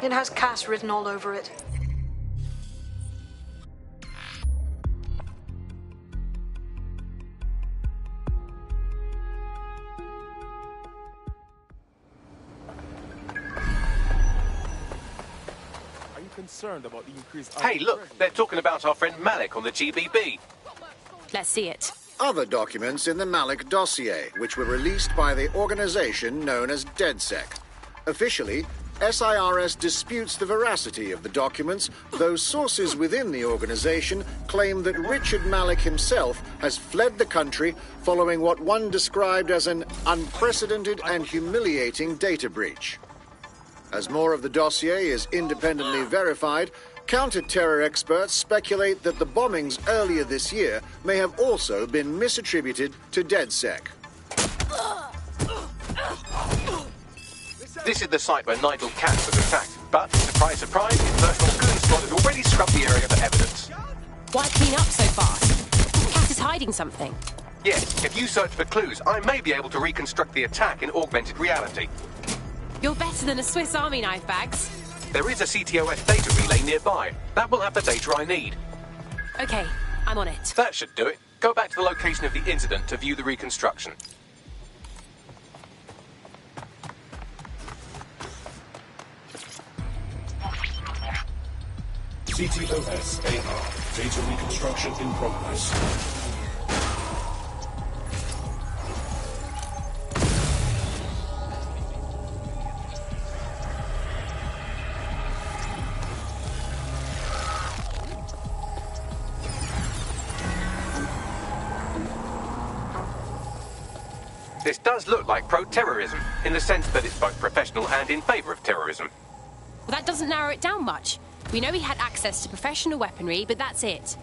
It has Cass written all over it. Are you concerned about the increased... Hey, look, they're talking about our friend Malik on the GBB. Let's see it. Other documents in the Malik dossier, which were released by the organization known as DedSec. Officially, SIRS disputes the veracity of the documents, though sources within the organization claim that Richard Malik himself has fled the country following what one described as an unprecedented and humiliating data breach. As more of the dossier is independently verified, counter-terror experts speculate that the bombings earlier this year may have also been misattributed to DedSec. This is the site where Nigel Cass was attacked, but, surprise, surprise, his personal goon squad had already scrubbed the area for evidence. Why clean up so fast? Cass is hiding something. Yeah, if you search for clues, I may be able to reconstruct the attack in augmented reality. You're better than a Swiss Army knife, Bags. There is a CTOS data relay nearby. That will have the data I need. Okay, I'm on it. That should do it. Go back to the location of the incident to view the reconstruction. CTOS AR. Data reconstruction in progress. This does look like pro-terrorism, in the sense that it's both professional and in favour of terrorism. Well, that doesn't narrow it down much. We know he had access to professional weaponry, but that's it.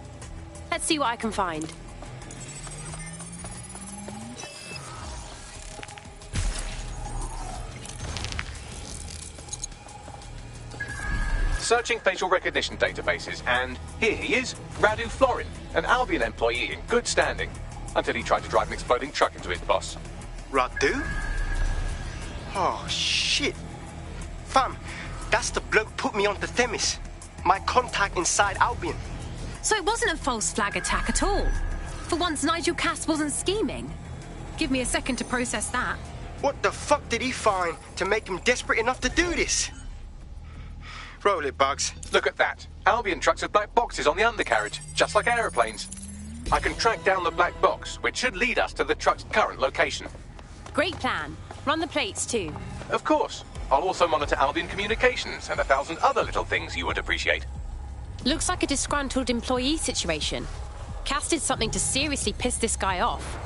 Let's see what I can find. Searching facial recognition databases, and here he is, Radu Florin, an Albion employee in good standing, until he tried to drive an exploding truck into his boss. Radu? Oh, shit. Fam, that's the bloke put me onto Themis. My contact inside Albion. So it wasn't a false flag attack at all? For once, Nigel Cass wasn't scheming? Give me a second to process that. What the fuck did he find to make him desperate enough to do this? Roll it, Bugs. Look at that. Albion trucks with black boxes on the undercarriage, just like aeroplanes. I can track down the black box, which should lead us to the truck's current location. Great plan. Run the plates, too. Of course. I'll also monitor Albion communications and 1,000 other little things you would appreciate. Looks like a disgruntled employee situation. Cass did something to seriously piss this guy off.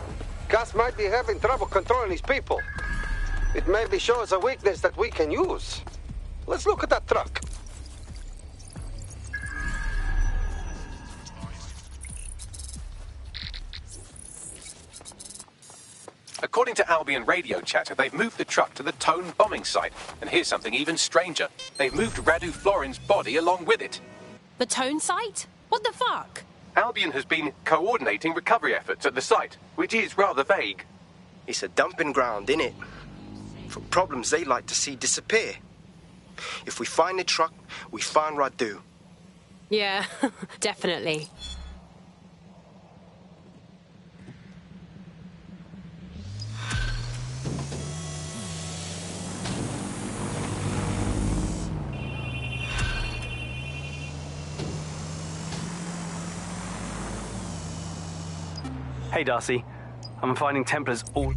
Cass might be having trouble controlling his people. It maybe shows a weakness that we can use. Let's look at that truck. According to Albion radio chatter, they've moved the truck to the Tone bombing site. And here's something even stranger. They've moved Radu Florin's body along with it. The Tone site? What the fuck? Albion has been coordinating recovery efforts at the site, which is rather vague. It's a dumping ground, innit? For problems they like to see disappear. If we find the truck, we find Radu. Yeah, definitely. Hey, Darcy. I'm finding Templars all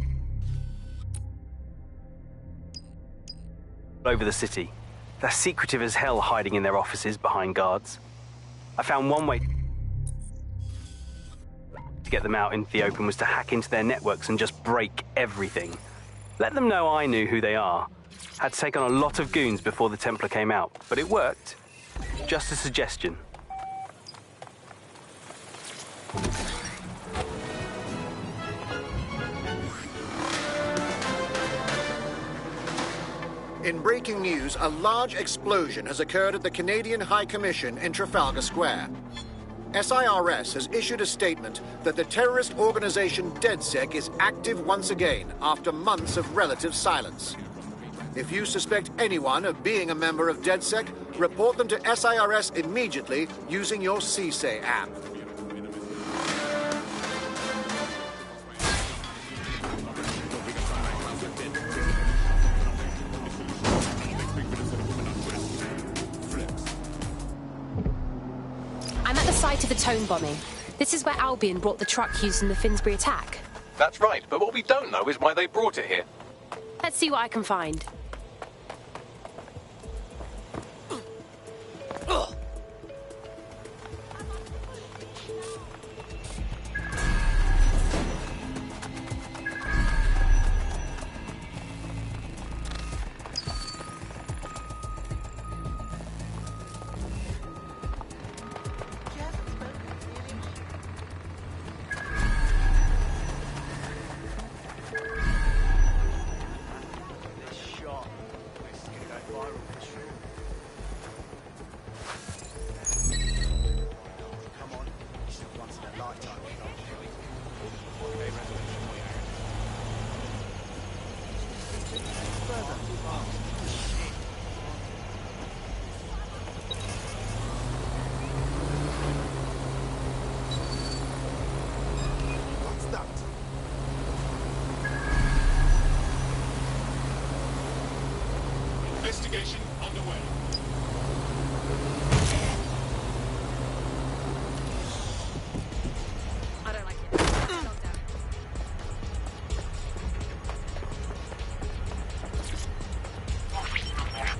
over the city. They're secretive as hell, hiding in their offices behind guards. I found one way to get them out into the open was to hack into their networks and just break everything. Let them know I knew who they are. Had to take on a lot of goons before the Templar came out, but it worked. Just a suggestion. In breaking news, a large explosion has occurred at the Canadian High Commission in Trafalgar Square. SIRS has issued a statement that the terrorist organization DedSec is active once again after months of relative silence. If you suspect anyone of being a member of DedSec, report them to SIRS immediately using your CSAY app. Site of the Tone bombing. This is where Albion brought the truck used in the Finsbury attack. That's right, but what we don't know is why they brought it here. Let's see what I can find. Investigation underway. I don't like it. Calm down.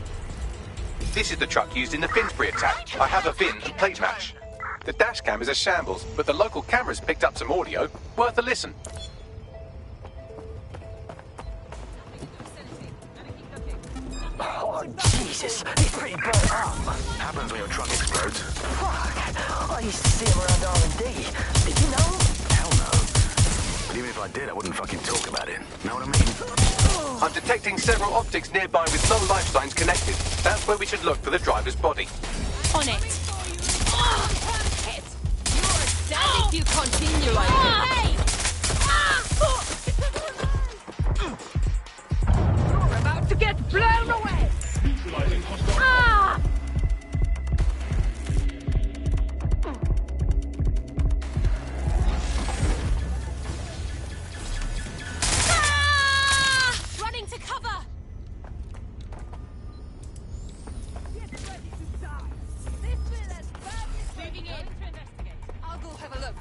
This is the truck used in the Finsbury attack. I have a VIN and plate match. The dash cam is a shambles, but the local cameras picked up some audio. Worth a listen. Jesus, he's pretty burnt up. Happens when your truck explodes. Fuck, I used to see him around R&D. Did you know? Hell no. But even if I did, I wouldn't fucking talk about it. Know what I mean? I'm detecting several optics nearby with no life signs connected. That's where we should look for the driver's body. On it. Hit. You're dead if you continue like this. You're about to get blown away. Ah! Running to cover. Moving in. I'll go have a look.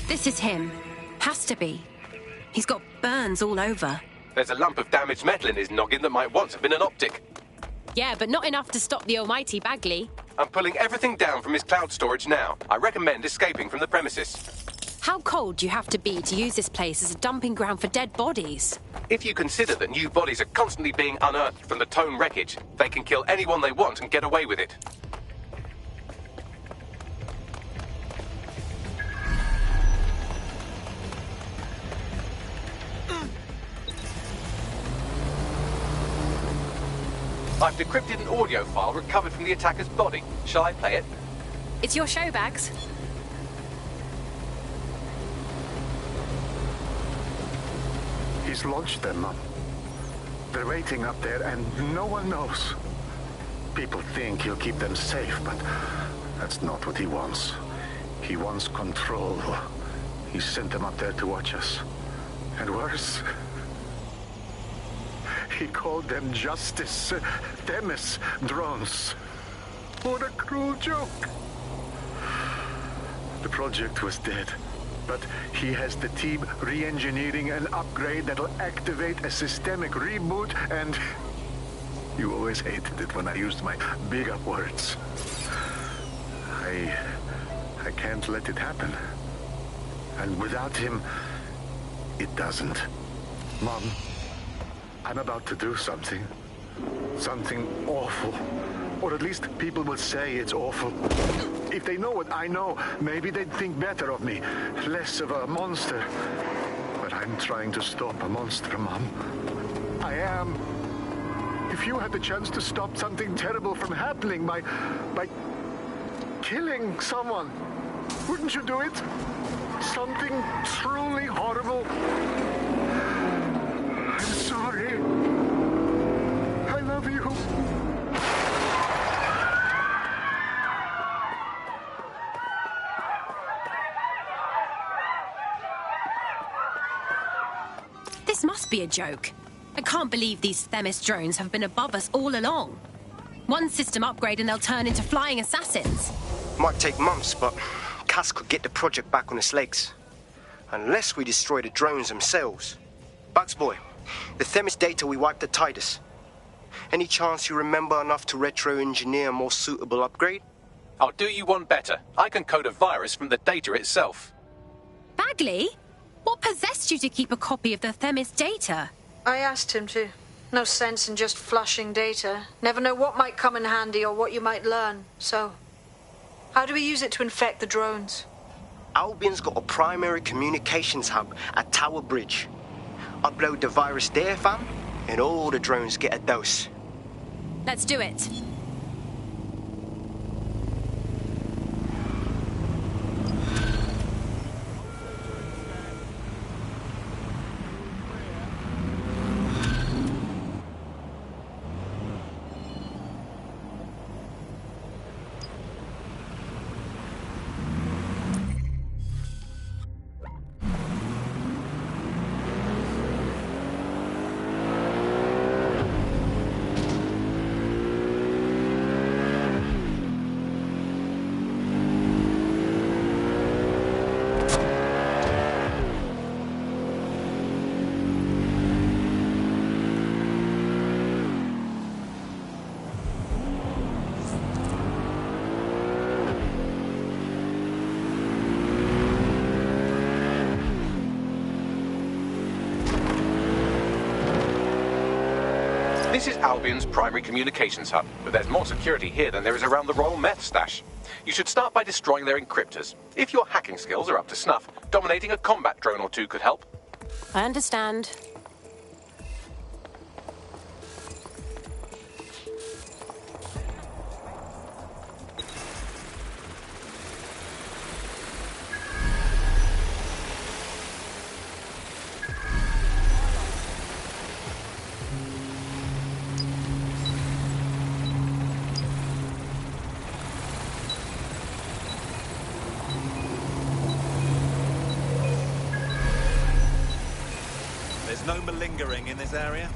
This is him. Has to be. He's got burns all over. There's a lump of damaged metal in his noggin that might once have been an optic. Yeah, but not enough to stop the almighty Bagley. I'm pulling everything down from his cloud storage now. I recommend escaping from the premises. How cold do you have to be to use this place as a dumping ground for dead bodies? If you consider that new bodies are constantly being unearthed from the Tone wreckage, they can kill anyone they want and get away with it. I've decrypted an audio file recovered from the attacker's body. Shall I play it? It's your show, Bags. He's launched them up. They're waiting up there and no one knows. People think he'll keep them safe, but that's not what he wants. He wants control. He sent them up there to watch us. And worse, he called them Justice Themis drones. What a cruel joke. The project was dead, but he has the team re-engineering an upgrade that'll activate a systemic reboot, and you always hated it when I used my big up words. I can't let it happen. And without him, it doesn't. Mom, I'm about to do something. Something awful. Or at least people will say it's awful. If they know what I know, maybe they'd think better of me. Less of a monster. But I'm trying to stop a monster, Mom. I am. If you had the chance to stop something terrible from happening by killing someone, wouldn't you do it? Something truly horrible. I'm sorry. I love you. This must be a joke. I can't believe these Themis drones have been above us all along. One system upgrade and they'll turn into flying assassins. Might take months, but Cass could get the project back on its legs. Unless we destroy the drones themselves. Bugs boy, the Themis data we wiped at Titus. Any chance you remember enough to retro-engineer a more suitable upgrade? I'll do you one better. I can code a virus from the data itself. Bagley? What possessed you to keep a copy of the Themis data? I asked him to. No sense in just flushing data. Never know what might come in handy or what you might learn. So, how do we use it to infect the drones? Albion's got a primary communications hub at Tower Bridge. Upload the virus there, fam, and all the drones get a dose. Let's do it. This is Albion's primary communications hub, but there's more security here than there is around the Royal Meth Stash. You should start by destroying their encryptors. If your hacking skills are up to snuff, dominating a combat drone or two could help. I understand. There's no malingering in this area.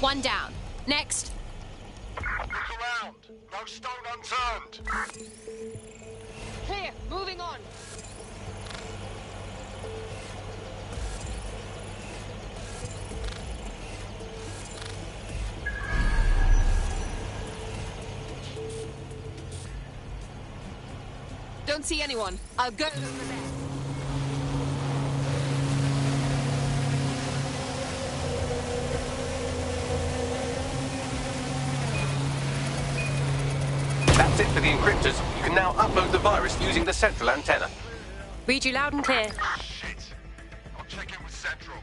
One down. Next. Look around. No stone unturned. Clear. Moving on. Don't see anyone. I'll go over there. That's it for the encryptors. You can now upload the virus using the central antenna. Read you loud and clear. Shit. I'll check in with Central.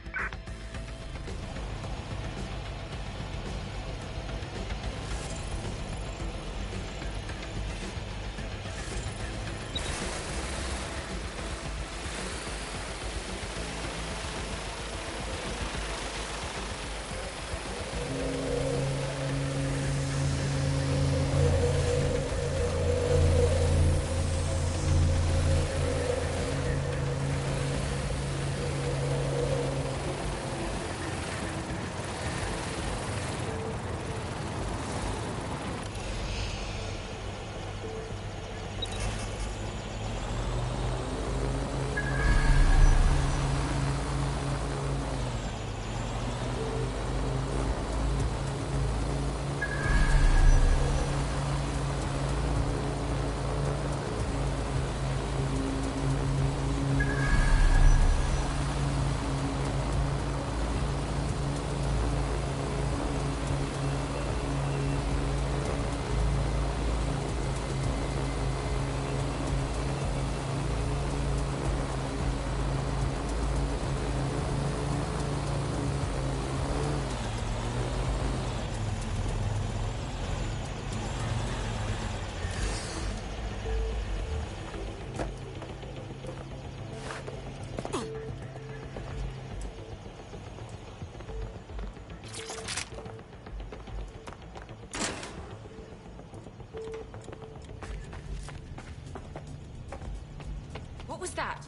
that?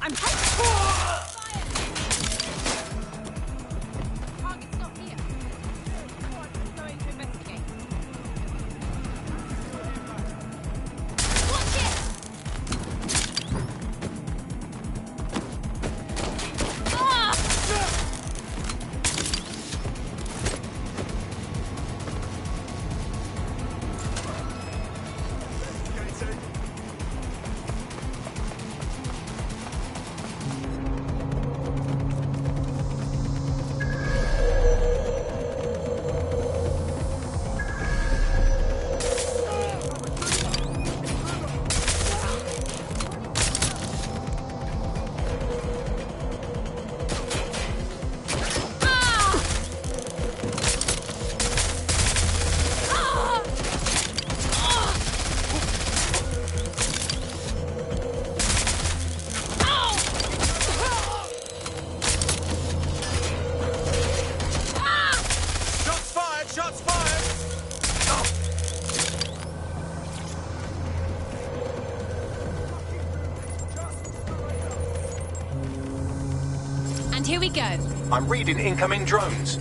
I'm Target's not here. Going to investigate. Watch it! And here we go. I'm reading incoming drones.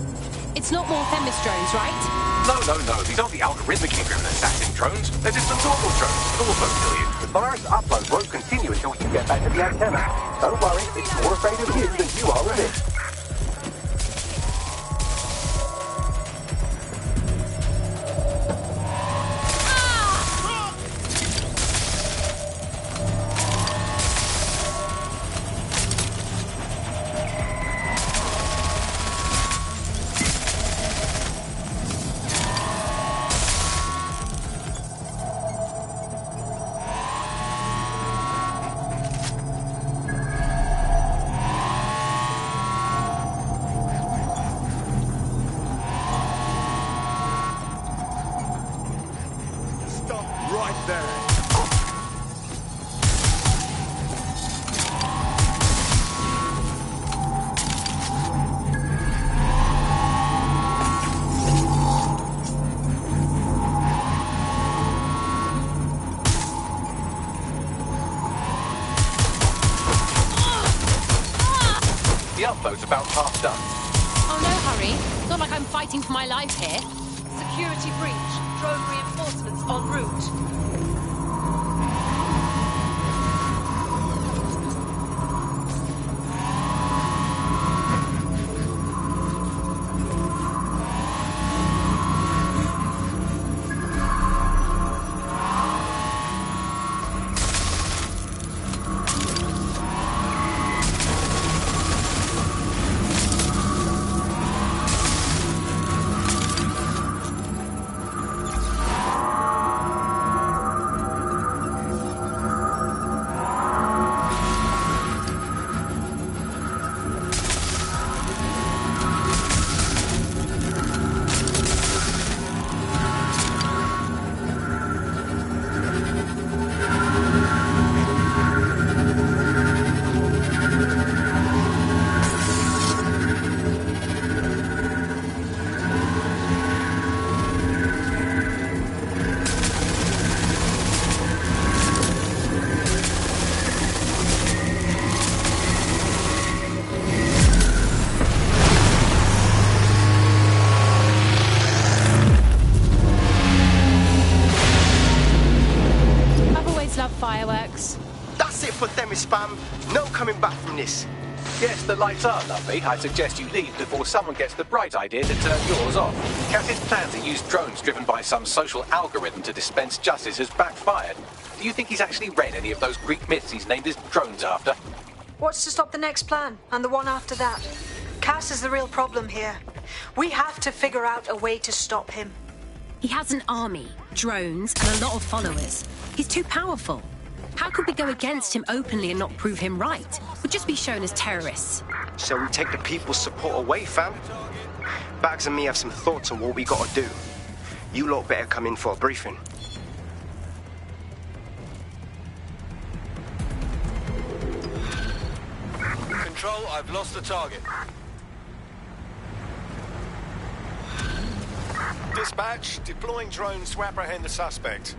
It's not more Themis drones, right? No. These aren't the algorithmically driven assassin drones. They're just the normal drones. They'll also kill you. The virus upload won't continue until we can get back to the antenna. Don't worry, it's more afraid of you than you are of it. Upload's about half done. Oh, no hurry. It's not like I'm fighting for my life here. Security breach. Drone reinforcements en route. Fireworks. That's it for Themis, fam. No coming back from this. Yes, the lights are lovely. I suggest you leave before someone gets the bright idea to turn yours off. Cass's plan to use drones driven by some social algorithm to dispense justice has backfired. Do you think he's actually read any of those Greek myths he's named his drones after? What's to stop the next plan, and the one after that? Cass is the real problem here. We have to figure out a way to stop him. He has an army, drones, and a lot of followers. He's too powerful. How could we go against him openly and not prove him right? We'd just be shown as terrorists. So we take the people's support away, fam? Bags and me have some thoughts on what we gotta do. You lot better come in for a briefing. Control, I've lost the target. Dispatch, deploying drones to apprehend the suspect.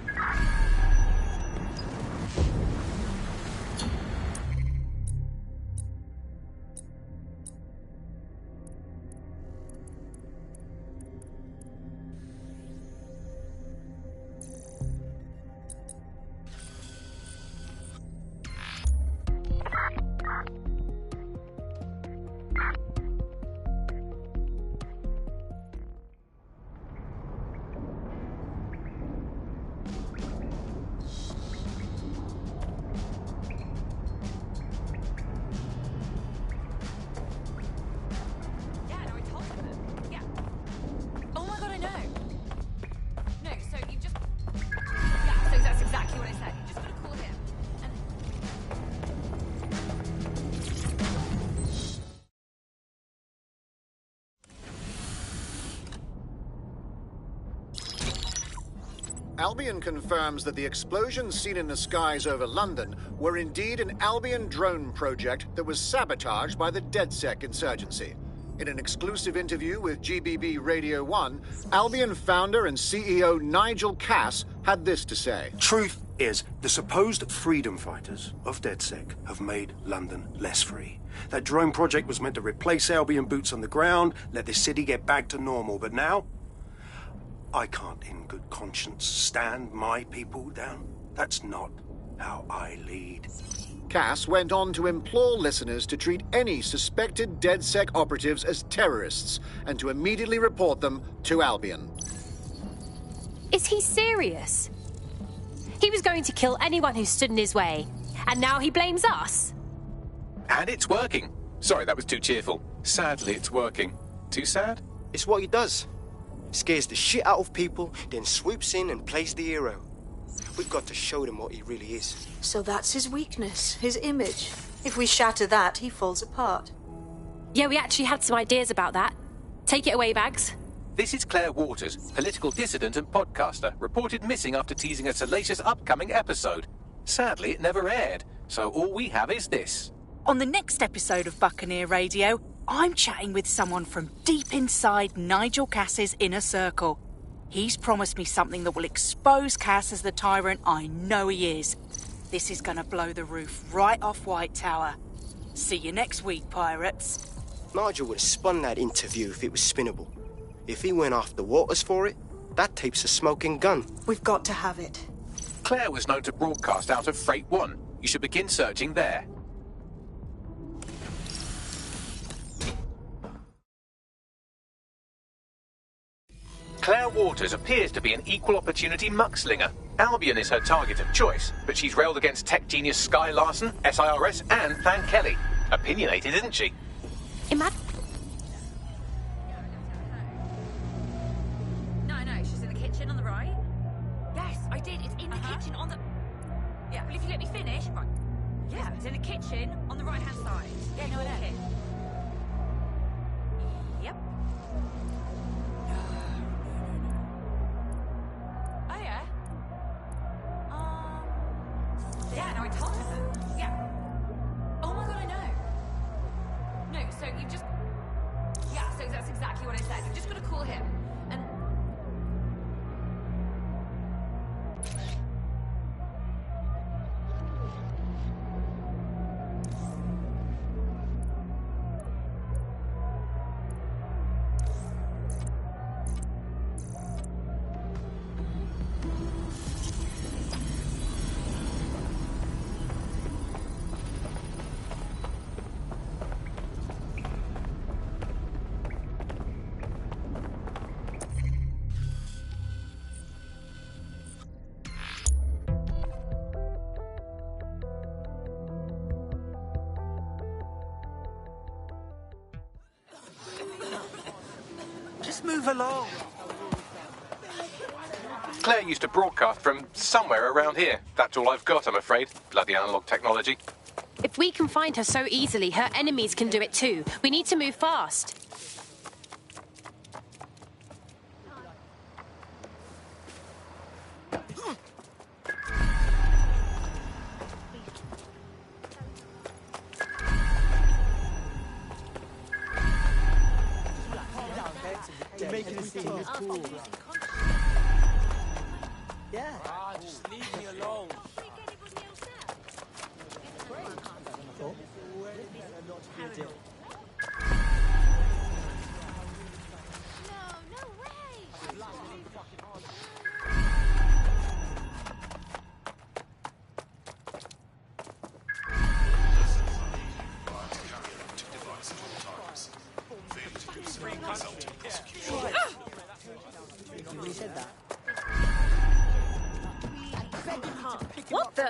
Albion confirms that the explosions seen in the skies over London were indeed an Albion drone project that was sabotaged by the DedSec insurgency. In an exclusive interview with GBB Radio 1, Albion founder and CEO Nigel Cass had this to say. Truth is, the supposed freedom fighters of DedSec have made London less free. That drone project was meant to replace Albion boots on the ground, let the city get back to normal, but now I can't in good conscience stand my people down. That's not how I lead. Cass went on to implore listeners to treat any suspected DedSec operatives as terrorists and to immediately report them to Albion. Is he serious? He was going to kill anyone who stood in his way, and now he blames us? And it's working. Sorry, that was too cheerful. Sadly, it's working. Too sad? It's what he does. Scares the shit out of people, then swoops in and plays the hero. We've got to show them what he really is. So that's his weakness, his image. If we shatter that, he falls apart. Yeah, we actually had some ideas about that. Take it away, Bags. This is Claire Waters, political dissident and podcaster, reported missing after teasing a salacious upcoming episode. Sadly, it never aired, so all we have is this. On the next episode of Buccaneer Radio, I'm chatting with someone from deep inside Nigel Cass's inner circle. He's promised me something that will expose Cass as the tyrant I know he is. This is gonna blow the roof right off White Tower. See you next week, pirates. Nigel would have spun that interview if it was spinnable. If he went after Waters for it, that tape's a smoking gun. We've got to have it. Claire was known to broadcast out of Freight 1. You should begin searching there. Claire Waters appears to be an equal opportunity muckslinger. Albion is her target of choice, but she's railed against tech genius Sky Larson, SIRS, and Plan Kelly. Opinionated, isn't she? Imagine. No, she's in the kitchen on the right. Yes, I did. It's in the kitchen on the... Yeah, well, if you let me finish... Right. Yeah, it's in the kitchen on the right-hand side. Yeah, no, I know. Yep. Oh, yeah? Yeah, no, I told her that. Yeah. Oh my god, I know. No, so you just... Yeah, so that's exactly what I said. You've just got to call him. And... Just move along. Claire used to broadcast from somewhere around here. That's all I've got, I'm afraid. Bloody analog technology. If we can find her so easily, her enemies can do it too. We need to move fast. Making it seem cool. Yeah. Just leave me alone. What the?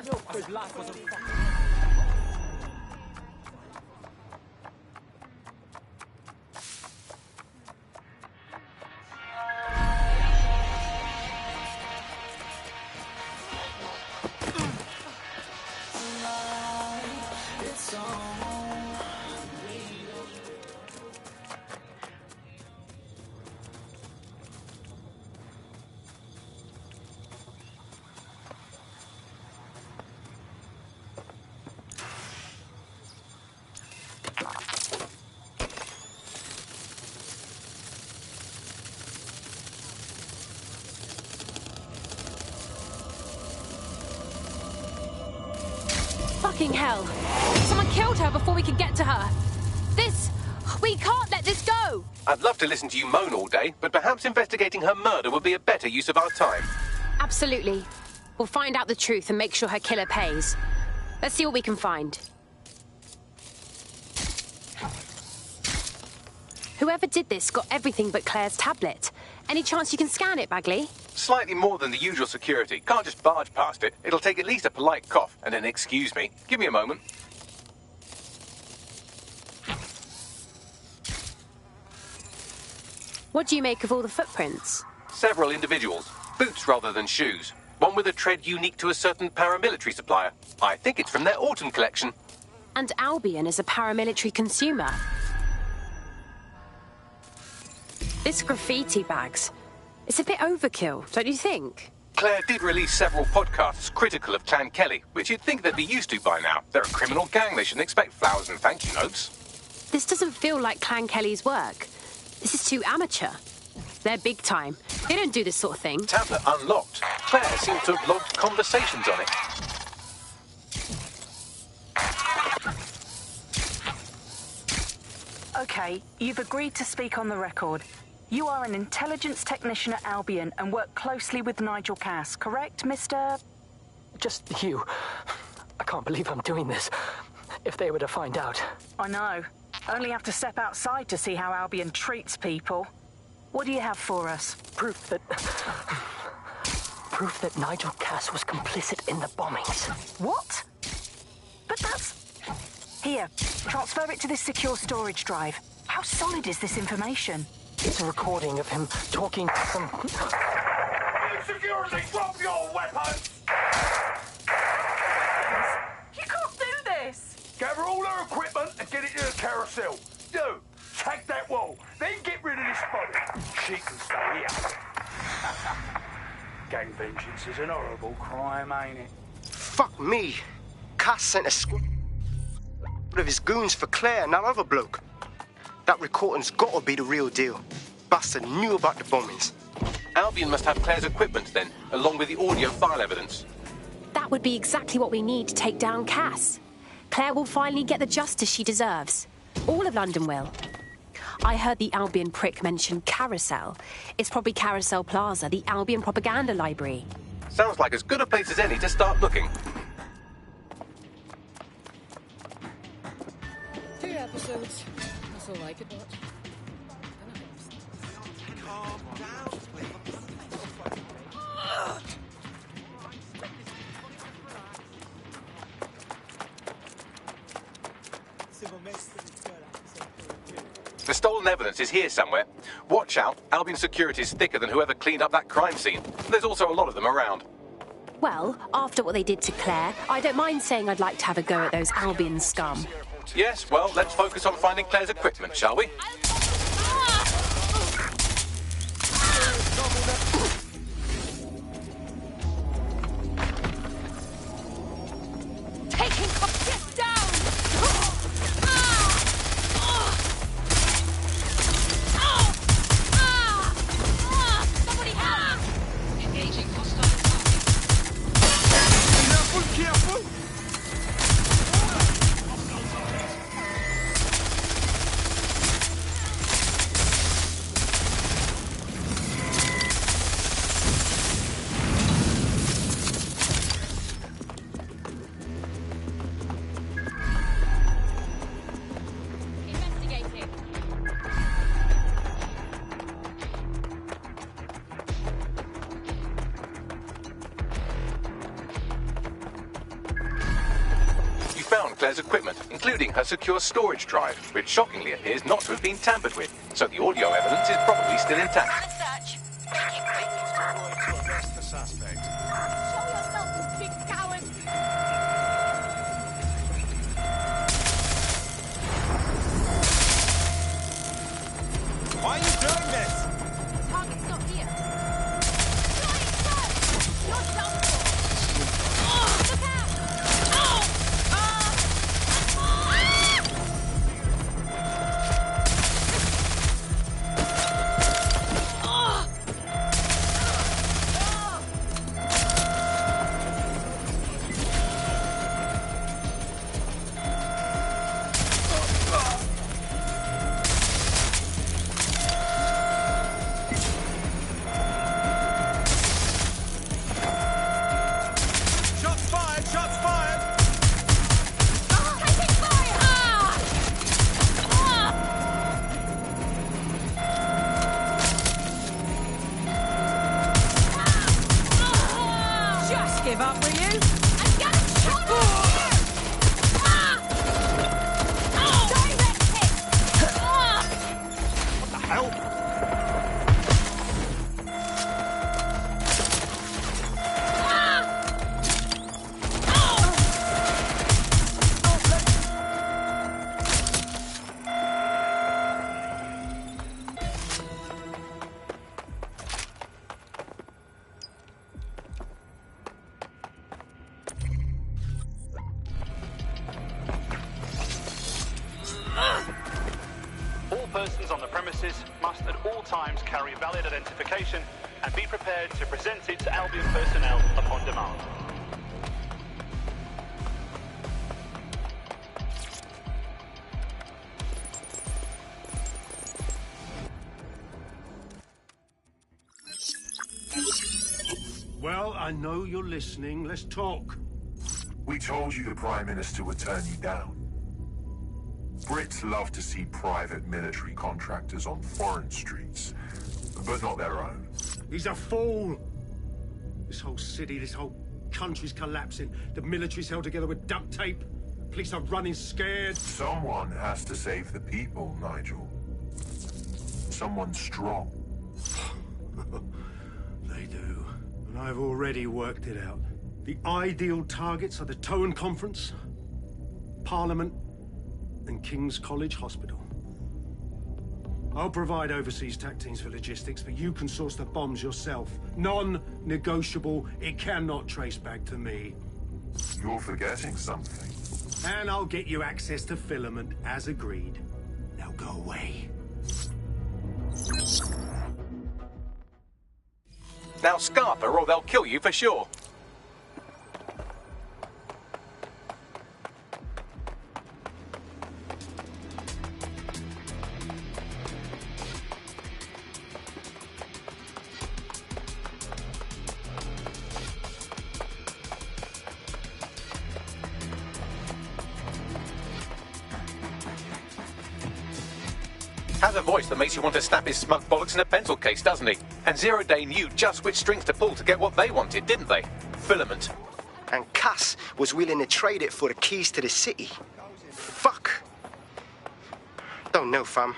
Fucking hell. Someone killed her before we could get to her. We can't let this go. I'd love to listen to you moan all day, but perhaps investigating her murder would be a better use of our time. Absolutely. We'll find out the truth and make sure her killer pays. Let's see what we can find. Whoever did this got everything but Claire's tablet. Any chance you can scan it, Bagley? Slightly more than the usual security. Can't just barge past it. It'll take at least a polite cough and an excuse me. Give me a moment. What do you make of all the footprints? Several individuals. Boots rather than shoes. One with a tread unique to a certain paramilitary supplier. I think it's from their autumn collection. And Albion is a paramilitary consumer. This graffiti bags. It's a bit overkill, don't you think? Claire did release several podcasts critical of Clan Kelly, which you'd think they'd be used to by now. They're a criminal gang. They shouldn't expect flowers and thank you notes. This doesn't feel like Clan Kelly's work. This is too amateur. They're big time. They don't do this sort of thing. Tablet unlocked. Claire seems to have logged conversations on it. Okay, you've agreed to speak on the record. You are an intelligence technician at Albion and work closely with Nigel Cass, correct, Mr...? Just you. I can't believe I'm doing this. If they were to find out. I know. Only have to step outside to see how Albion treats people. What do you have for us? Proof that Nigel Cass was complicit in the bombings. What? But that's... Here, transfer it to this secure storage drive. How solid is this information? It's a recording of him talking to some... Security, drop your weapons! You can't do this! Gather all her equipment and get it to the carousel. Do. Tag that wall. Then get rid of this body. She can stay here. Gang vengeance is an horrible crime, ain't it? Fuck me. Cass sent a squad of his goons for Claire and that other bloke. That recording's gotta be the real deal. Bastard knew about the bombings. Albion must have Claire's equipment then, along with the audio file evidence. That would be exactly what we need to take down Cass. Claire will finally get the justice she deserves. All of London will. I heard the Albion prick mention Carousel. It's probably Carousel Plaza, the Albion propaganda library. Sounds like as good a place as any to start looking. 2 episodes. That's all I could watch. Calm down, The stolen evidence is here somewhere. Watch out, Albion security is thicker than whoever cleaned up that crime scene. There's also a lot of them around. Well, after what they did to Claire, I don't mind saying I'd like to have a go at those Albion scum. Yes, well, let's focus on finding Claire's equipment, shall we? Taking Coptis down! Somebody help! Engaging hostile. Careful! Investigating. You found Claire's equipment, including her secure storage drive, which shockingly appears not to have been tampered with, so the audio evidence is probably still intact. Search. Arrest the suspect. Show yourself, you big coward! Why are you doing this? Target's not here. You're done for. Look out! give up, will you? What the hell? All persons on the premises must at all times carry valid identification and be prepared to present it to Albion personnel upon demand. Well, I know you're listening. Let's talk. We told you the Prime Minister would turn you down. Brits love to see private military contractors on foreign streets, but not their own. He's a fool. This whole city, this whole country's collapsing. The military's held together with duct tape. Police are running scared. Someone has to save the people, Nigel. Someone strong. They do. And I've already worked it out. The ideal targets are the Towan Conference, Parliament, and King's College Hospital. I'll provide overseas tac teams for logistics, but you can source the bombs yourself. Non-negotiable. It cannot trace back to me. You're forgetting something. And I'll get you access to filament, as agreed. Now go away. Now scarper or they'll kill you for sure. Has a voice that makes you want to snap his smug bollocks in a pencil case, doesn't he? And Zero Day knew just which strings to pull to get what they wanted, didn't they? Filament. And Cass was willing to trade it for the keys to the city. Fuck. Don't know, fam.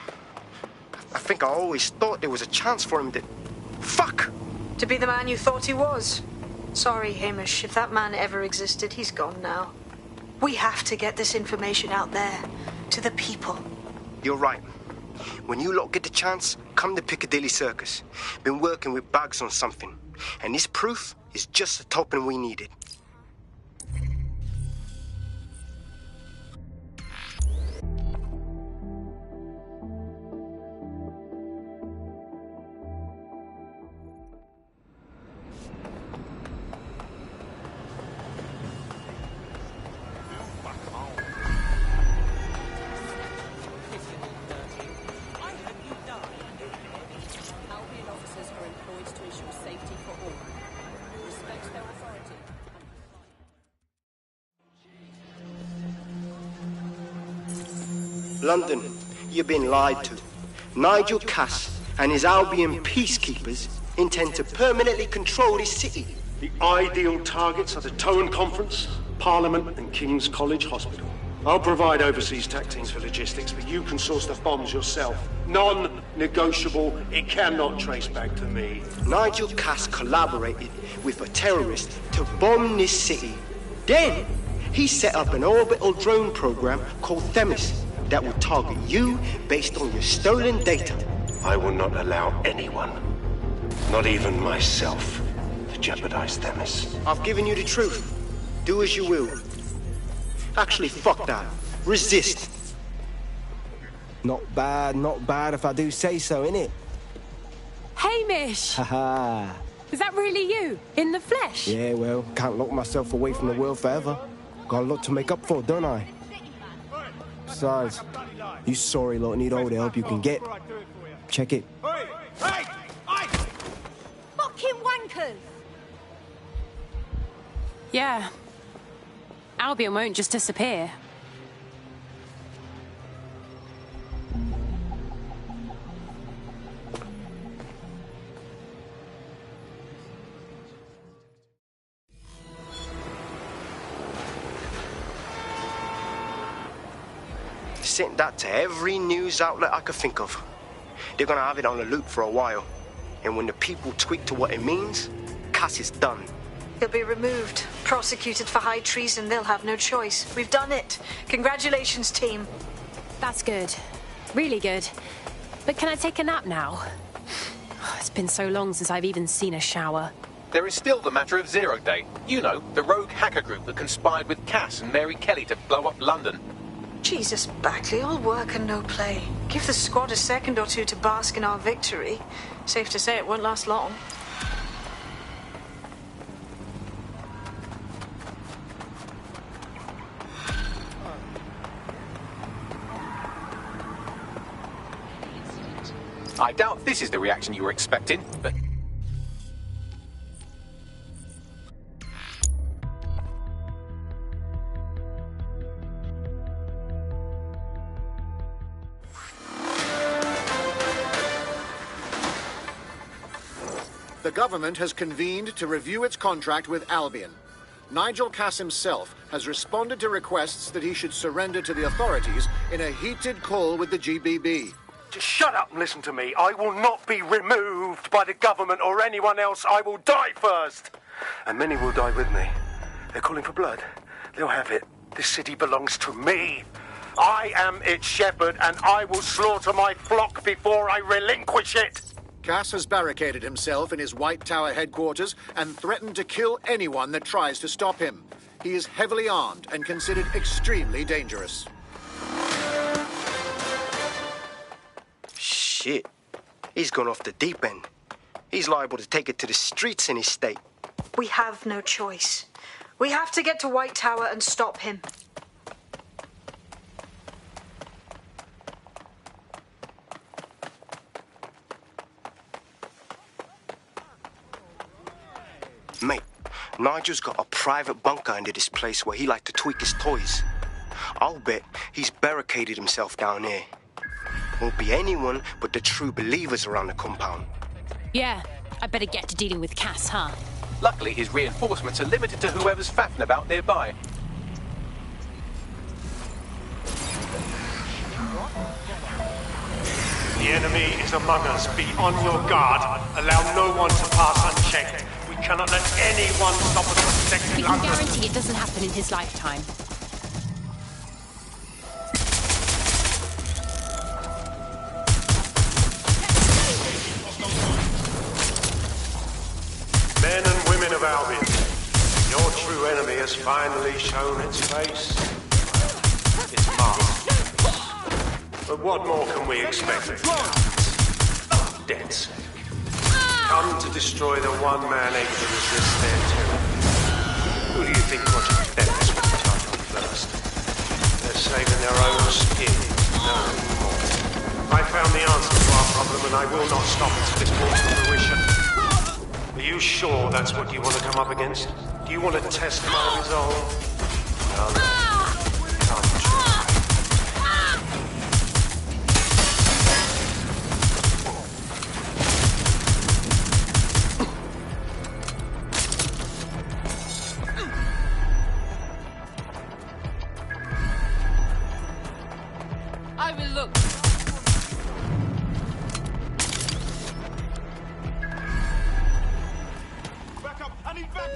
I think I always thought there was a chance for him to... Fuck! To be the man you thought he was. Sorry, Hamish. If that man ever existed, he's gone now. We have to get this information out there. To the people. You're right. When you lot get the chance, come to Piccadilly Circus. Been working with Bugs on something. And this proof is just the token we needed. London, you've been lied to. Nigel Cass and his Albion peacekeepers intend to permanently control this city. The ideal targets are the Towan Conference, Parliament, and King's College Hospital. I'll provide overseas tac teams for logistics, but you can source the bombs yourself. Non-negotiable. It cannot trace back to me. Nigel Cass collaborated with a terrorist to bomb this city. Then, he set up an orbital drone program called Themis that will target you based on your stolen data. I will not allow anyone, not even myself, to jeopardize Themis. I've given you the truth. Do as you will. Actually, fuck that. Resist. Not bad if I do say so, innit? Hamish! Haha. Is that really you? In the flesh? Yeah, well, can't lock myself away from the world forever. Got a lot to make up for, don't I? Besides, you sorry lot need all the help you can get. Check it. Fucking wankers! Yeah. Albion won't just disappear. sent that to every news outlet I could think of. They're gonna have it on the loop for a while. And when the people tweak to what it means, Cass is done. He'll be removed, prosecuted for high treason. They'll have no choice. We've done it. Congratulations, team. That's good. Really good. But can I take a nap now? It's been so long since I've even seen a shower. There is still the matter of Zero Day. You know, the rogue hacker group that conspired with Cass and Mary Kelly to blow up London. Jesus, Bagley, all work and no play. Give the squad a second or two to bask in our victory. Safe to say it won't last long. I doubt this is the reaction you were expecting, but... The government has convened to review its contract with Albion. Nigel Cass himself has responded to requests that he should surrender to the authorities in a heated call with the GBB. Just shut up and listen to me. I will not be removed by the government or anyone else. I will die first. And many will die with me. They're calling for blood. They'll have it. This city belongs to me. I am its shepherd, and I will slaughter my flock before I relinquish it. Cass has barricaded himself in his White Tower headquarters and threatened to kill anyone that tries to stop him. He is heavily armed and considered extremely dangerous. Shit. He's gone off the deep end. He's liable to take it to the streets in his state. We have no choice. We have to get to White Tower and stop him. Mate, Nigel's got a private bunker under this place where he likes to tweak his toys. I'll bet he's barricaded himself down here. Won't be anyone but the true believers around the compound. Yeah, I better get to dealing with Cass, huh? Luckily, his reinforcements are limited to whoever's faffing about nearby. The enemy is among us. Be on your guard. Allow no one to pass unchecked. We cannot let anyone stop us from protecting We can London. guarantee it doesn't happen in his lifetime. Men and women of Albion, your true enemy has finally shown its face. It's masked. But what more can we expect? Dead set. Come to destroy the one man able to resist their tyranny. Who do you think Project Dennis will touch on first? They're saving their own skin, no more. I found the answer to our problem, and I will not stop until it's brought to fruition. Are you sure that's what you want to come up against? Do you want to test my resolve? No. Come try. I will look. Back up! I need back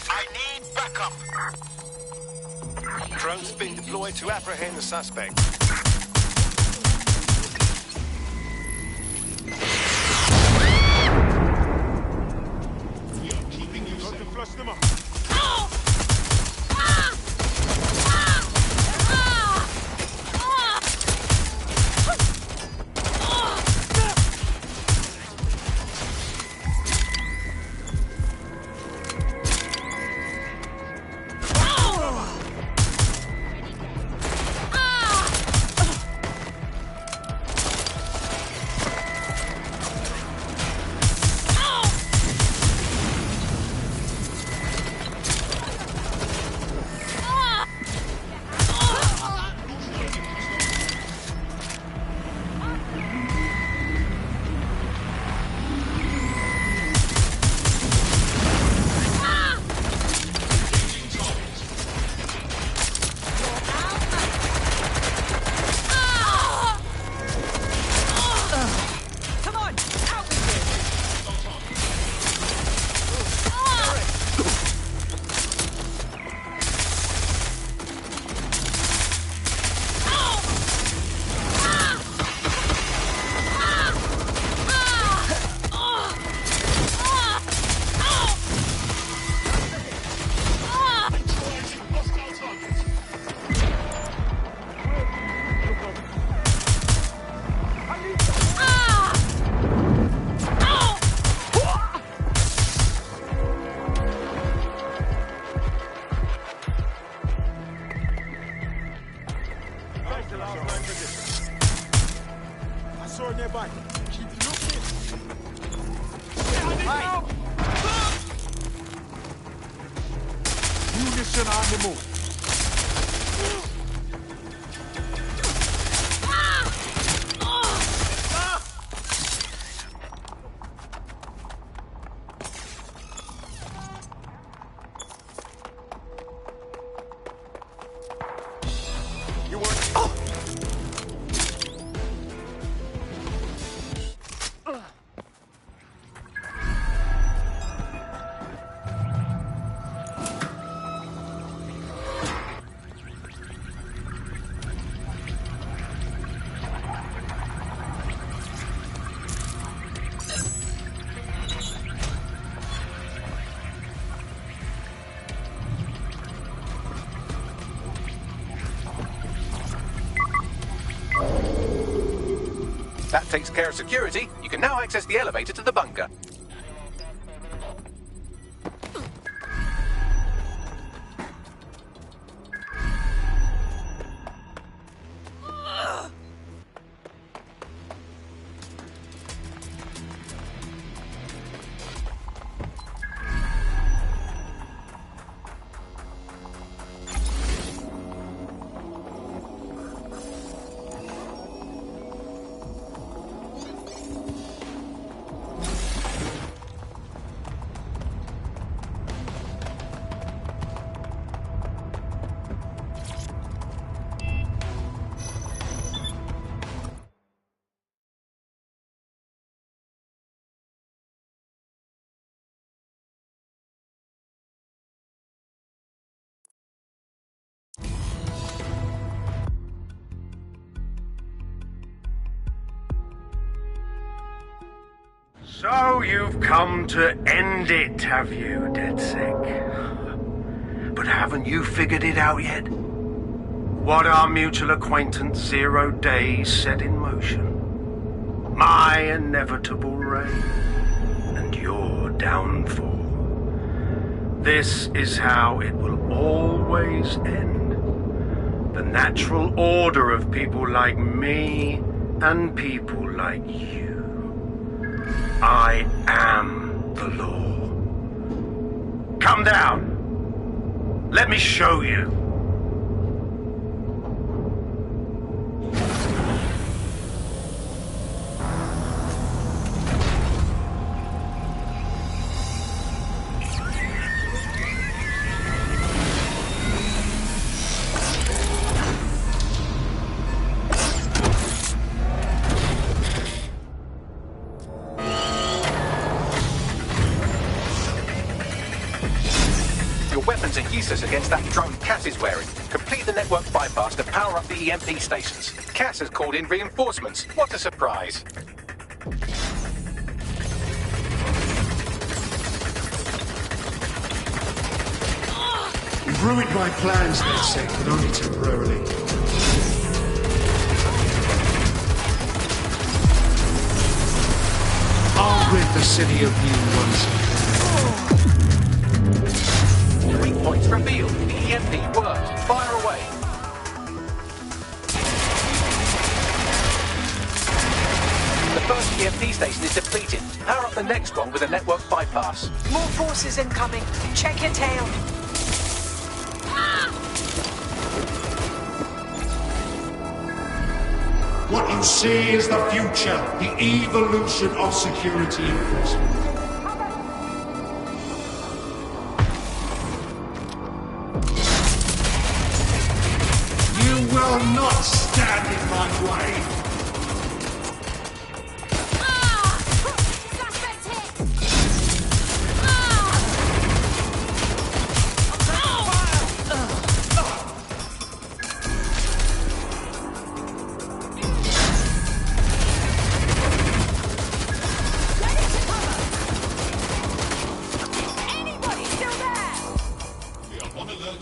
I need backup. Drones been deployed to apprehend the suspect. Flush them up. saw nearby. Keep looking. Munition on the move. That takes care of security. You can now access the elevator to the bunker. So you've come to end it, have you, DedSec? But haven't you figured it out yet? What our mutual acquaintance 0 Days set in motion? My inevitable reign and your downfall. This is how it will always end. The natural order of people like me and people like you. I am the law. Come down. Let me show you. Useless against that drone Cass is wearing. Complete the network bypass to power up the EMP stations. Cass has called in reinforcements. What a surprise. You've ruined my plans, DedSec, but only temporarily. I'll rid the city of you once again. Points revealed. The EMP worked. Fire away. The first EMP station is depleted. Power up the next one with a network bypass. More forces incoming. Check your tail. What you see is the future, the evolution of security enforcement. Will not stand in my way. Anybody still there? We are on alert.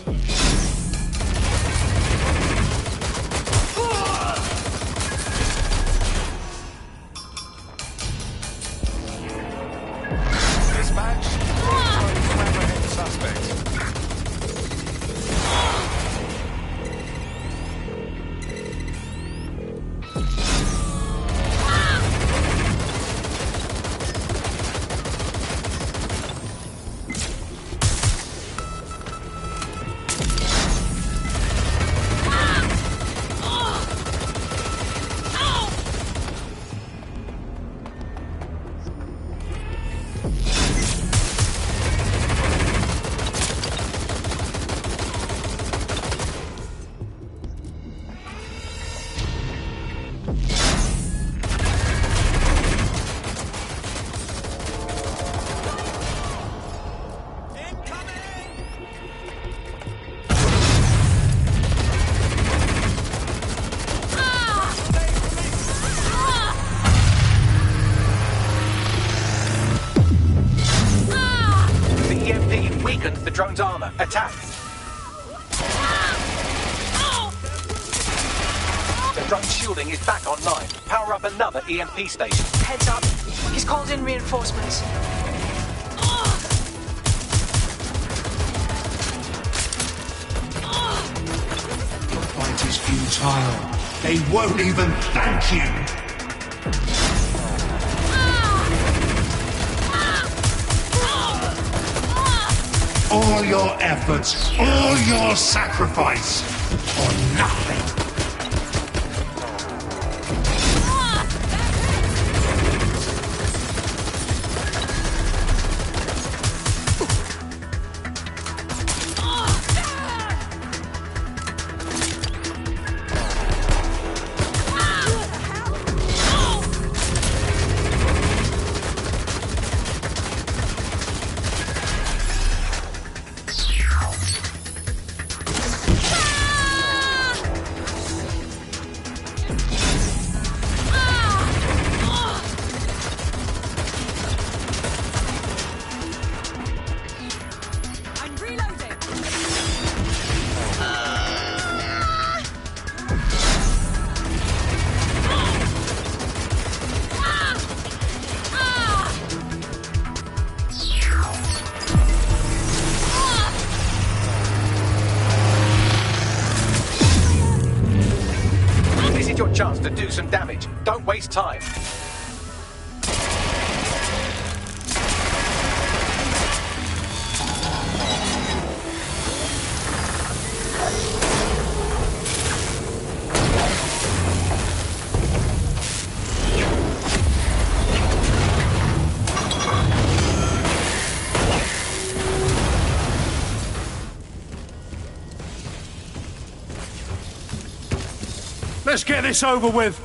drone's armor. Attack! The drone's shielding is back online. Power up another EMP station. Heads up. He's called in reinforcements. The fight is futile. They won't even thank you. All your efforts, all your sacrifice, for nothing. Chance to do some damage. Don't waste time. Let's get this over with.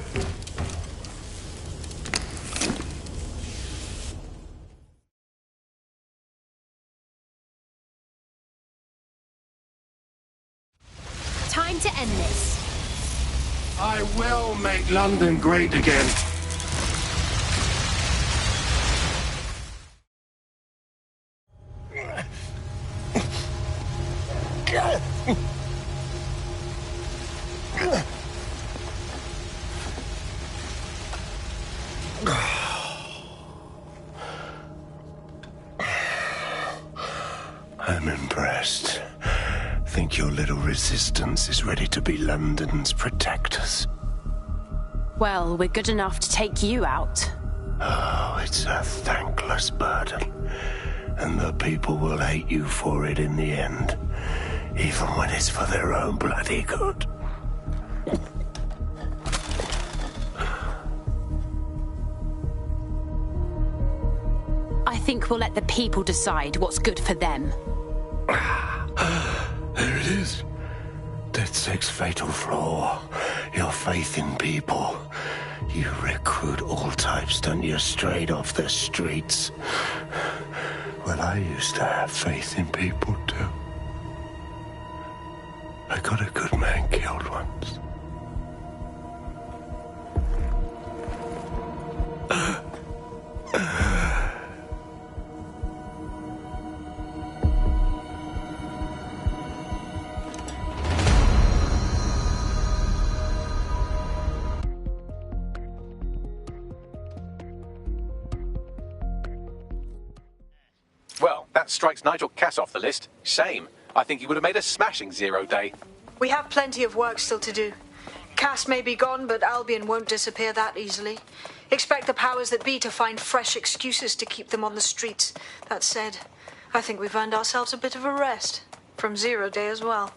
Time to end this. I will make London great again. I'm impressed. Think your little resistance is ready to be London's protectors? Well, we're good enough to take you out. Oh, it's a thankless burden. And the people will hate you for it in the end. Even when it's for their own bloody good. I think we'll let the people decide what's good for them. There it is. DedSec's fatal flaw. Your faith in people. You recruit all types, don't you, straight off the streets. Well, I used to have faith in people, too. I got a good man killed once. Well, that strikes Nigel Cass off the list. Shame. I think he would have made a smashing 0 day. We have plenty of work still to do. Cass may be gone, but Albion won't disappear that easily. Expect the powers that be to find fresh excuses to keep them on the streets. That said, I think we've earned ourselves a bit of a rest. From 0 day as well.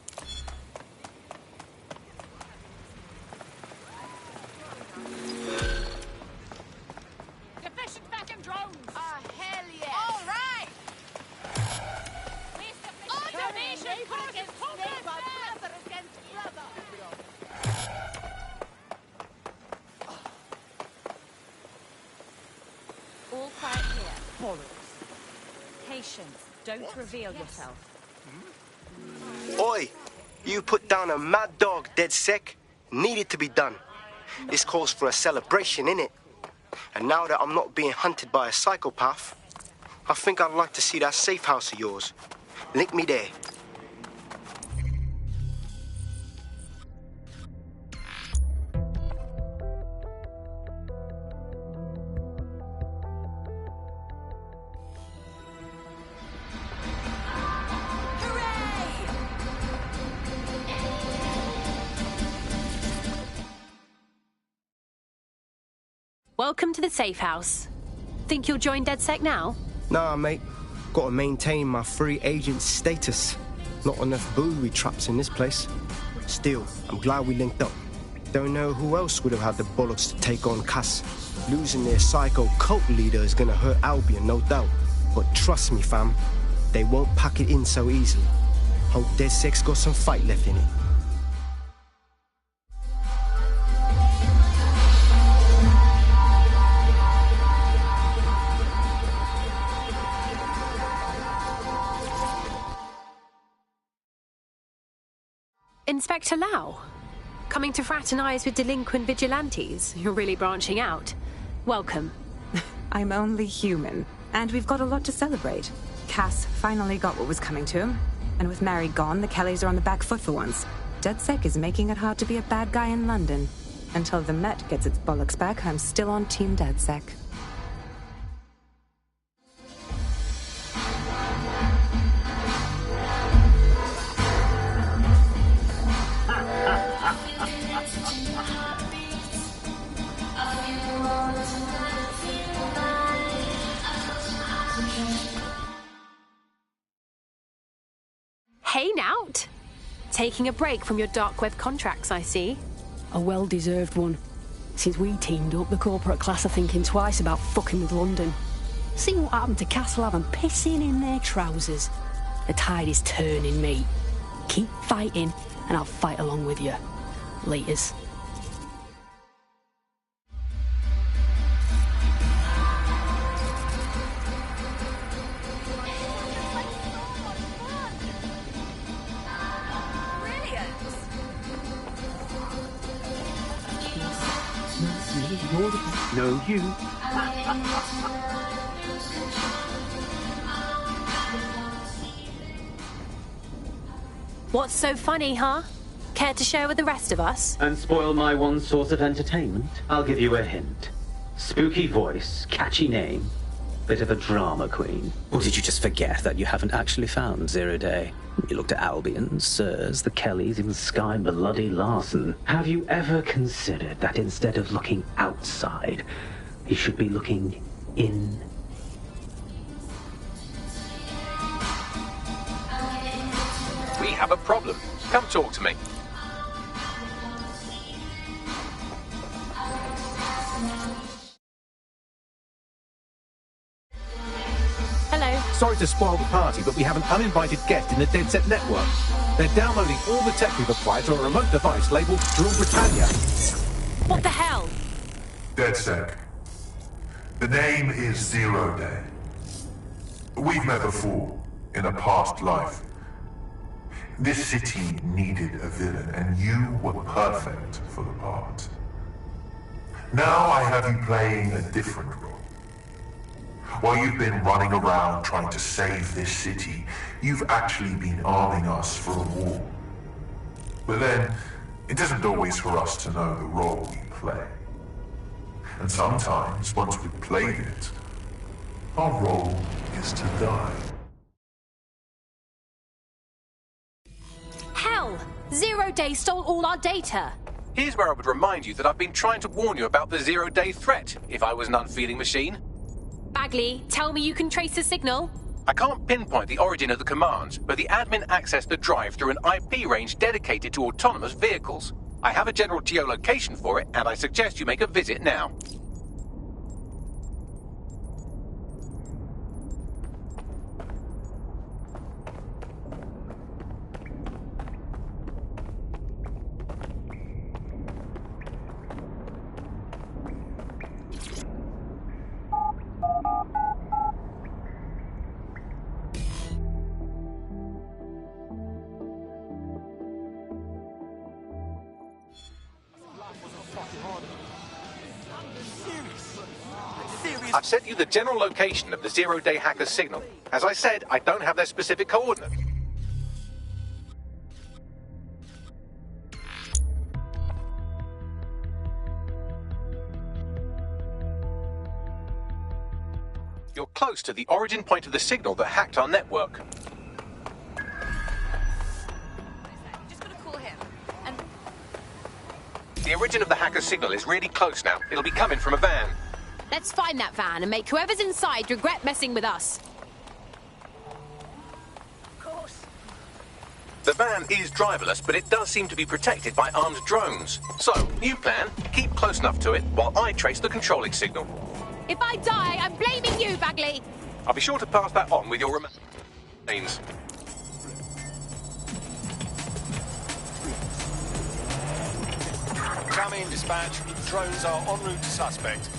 Efficient vacuum drones! Ah, hell yeah! All right! Automation against snake, brother against brother! All quiet here. Bollocks. Patience. Don't reveal yourself. Oi! You put down a mad dog, DedSec. Needed to be done. This calls for a celebration, innit? And now that I'm not being hunted by a psychopath, I think I'd like to see that safe house of yours. Link me there. Welcome to the safe house. Think you'll join DedSec now? Nah, mate. Gotta maintain my free agent status. Not enough booby traps in this place. Still, I'm glad we linked up. Don't know who else would have had the bollocks to take on Cass. Losing their psycho cult leader is gonna hurt Albion, no doubt. But trust me, fam, they won't pack it in so easily. Hope DedSec's got some fight left in it. Inspector Lau? Coming to fraternize with delinquent vigilantes? You're really branching out. Welcome. I'm only human, and we've got a lot to celebrate. Cass finally got what was coming to him, and with Mary gone, the Kellys are on the back foot for once. DedSec is making it hard to be a bad guy in London. Until the Met gets its bollocks back, I'm still on Team DedSec. Hey, Nout. Taking a break from your dark web contracts, I see. A well-deserved one. Since we teamed up, the corporate class are thinking twice about fucking with London. See what happened to Castle and pissing in their trousers. The tide is turning, mate. Keep fighting, and I'll fight along with you. Laters. No, you. What's so funny, huh? Care to share with the rest of us? And spoil my one source of entertainment? I'll give you a hint. Spooky voice, catchy name, bit of a drama queen. Or did you just forget that you haven't actually found Zero Day? You looked at Albion, Sirs, the Kellys, even Sky Bloody Larson. Have you ever considered that instead of looking outside, you should be looking in? We have a problem. Come talk to me. Hello. Sorry to spoil the party, but we have an uninvited guest in the DedSec network. They're downloading all the tech we've applied to a remote device labeled Drill Britannia. What the hell? DedSec. The name is Zero Day. We've met before, in a past life. This city needed a villain, and you were perfect for the part. Now I have you playing a different role. While you've been running around trying to save this city, you've actually been arming us for a war. But then, it isn't always for us to know the role we play. And sometimes, once we've played it, our role is to die. Hell! Zero Day stole all our data! Here's where I would remind you that I've been trying to warn you about the zero-day threat, if I was an unfeeling machine. Bagley, tell me you can trace the signal? I can't pinpoint the origin of the commands, but the admin accessed the drive through an IP range dedicated to autonomous vehicles. I have a general geolocation for it, and I suggest you make a visit now. I've sent you the general location of the zero-day hacker's signal. As I said, I don't have their specific coordinates. You're close to the origin point of the signal that hacked our network. Just gonna call him. And The origin of the hacker's signal is really close now. It'll be coming from a van. Let's find that van and make whoever's inside regret messing with us. of course. The van is driverless, but it does seem to be protected by armed drones. So, new plan, keep close enough to it while I trace the controlling signal. If I die, I'm blaming you, Bagley. I'll be sure to pass that on with your remains. Come in, dispatch. Drones are en route to suspect.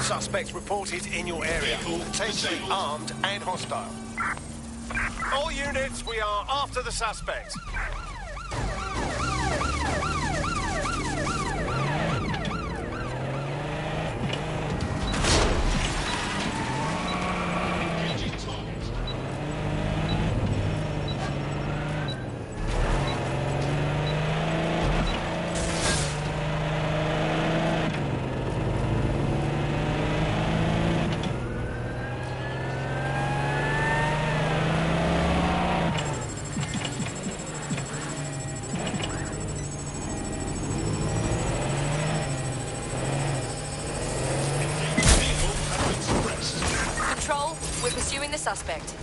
Suspects reported in your area, potentially armed and hostile. All units, we are after the suspect. We're pursuing the suspect.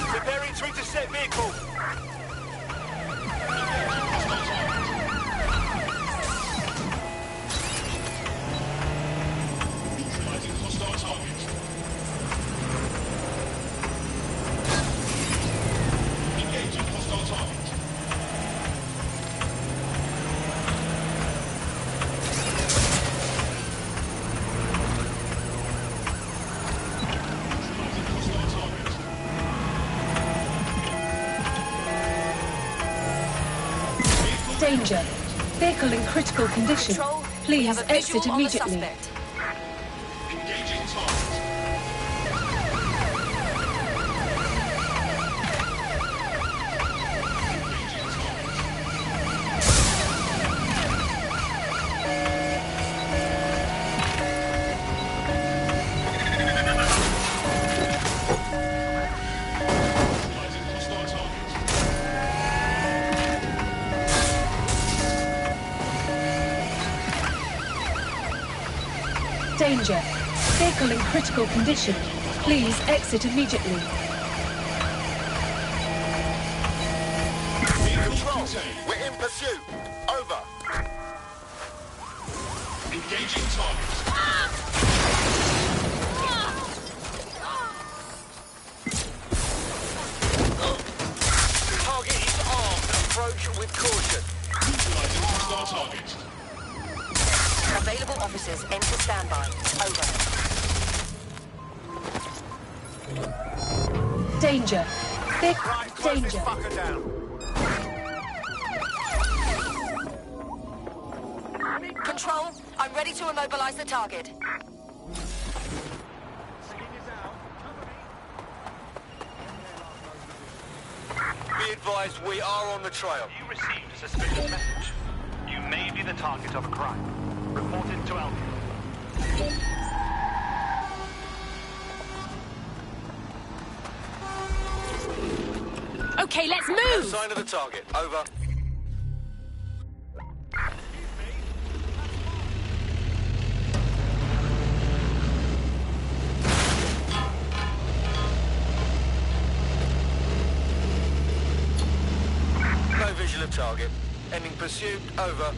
Preparing to intercept vehicle. Danger. Vehicle in critical condition. Control, Please exit immediately. Danger. Vehicle in critical condition. Please exit immediately. Control, we're in pursuit. Over. Engaging target. Target is armed. Approach with caution. Neutralizing hostile target. Available officers enter standby. Over. Danger. Right, close this Danger. fucker down. Control, I'm ready to immobilize the target. Be advised, we are on the trail. You received a suspicious message. You may be the target of a crime. Report it to Albion. Okay, let's No move! sign of the target. Over. No target. Ending pursuit, over.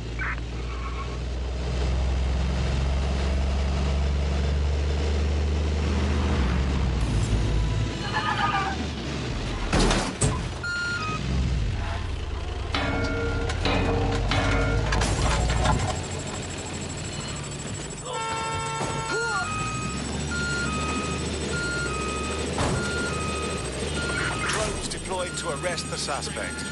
Drones deployed to arrest the suspect.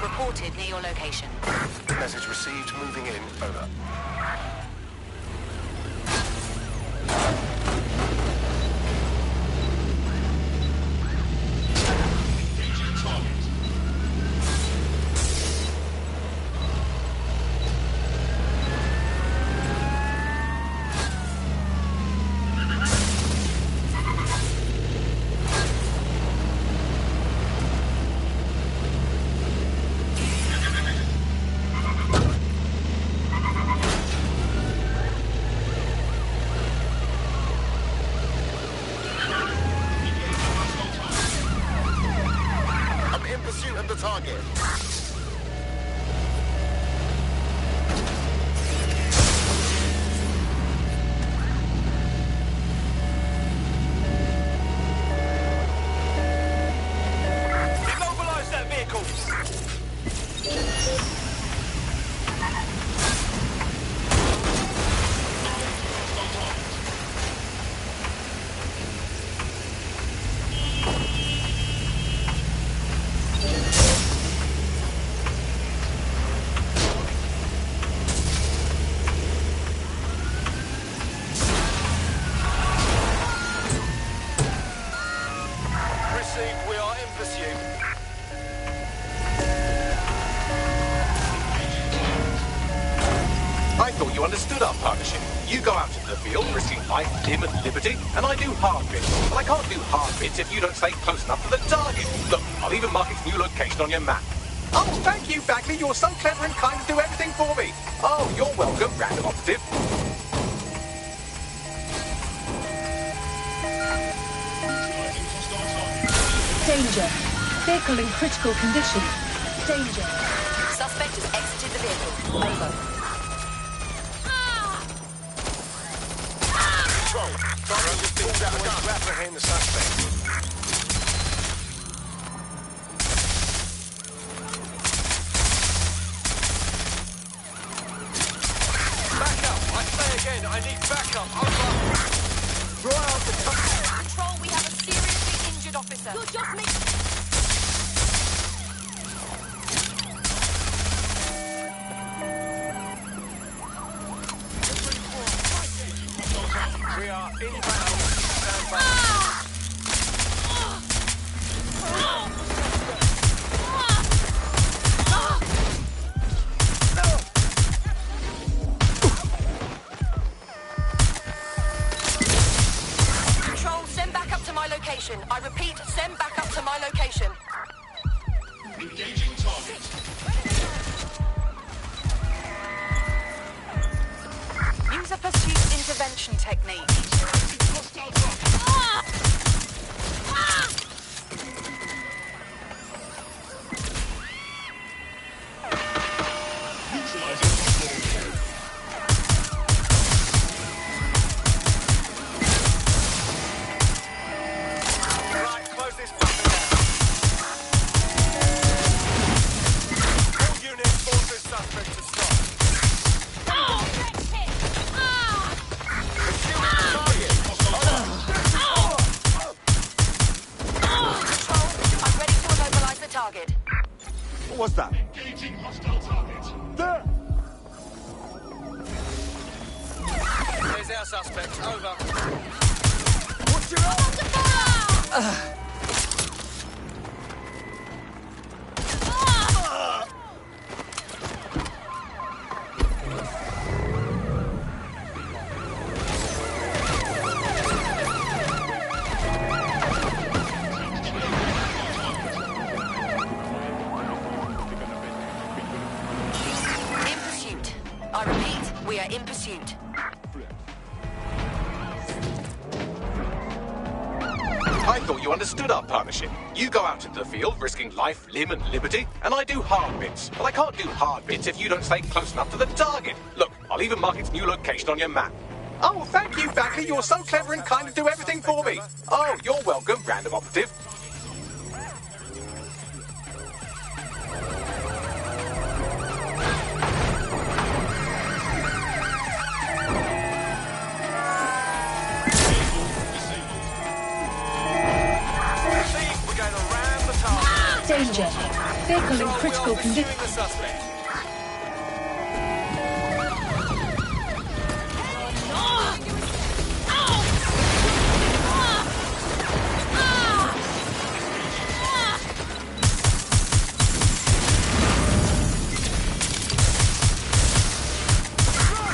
Reported near your location. Message received, moving in, over. Target. Immobilize that vehicle. We are in pursuit. I thought you understood our partnership. You go out into the field, risking life, limb and liberty, and I do hard bits. But I can't do hard bits if you don't stay close enough to the target. Look, I'll even mark its new location on your map. Oh, thank you, Bagley. You're so clever and kind to do everything for me. Oh, you're welcome, random operative. Danger. Vehicle in critical condition. Danger. Suspect has exited the vehicle. Over. Control. Drone just pulled out a gun. Apprehend the suspect. Backup. I say again, I need backup. Over. Draw out the Control, we have a seriously injured officer. You're just making... We are inbound. Stand by. Control, send back up to my location. I repeat, send back up to my location. Engaging target. Use a pursuit intervention technique. Right, close this button down. All units, forces suspect What was that? Engaging hostile target. There! There's our suspect. Over. What's your In pursuit. I repeat, we are in pursuit. I thought you understood our partnership. You go out into the field, risking life, limb, and liberty, and I do hard bits. But I can't do hard bits if you don't stay close enough to the target. Look, I'll even mark its new location on your map. Oh, thank you, Bagley. You're so clever and kind to do everything for me. Oh, you're welcome, random operative. Danger. Vehicle in critical condition. The suspect.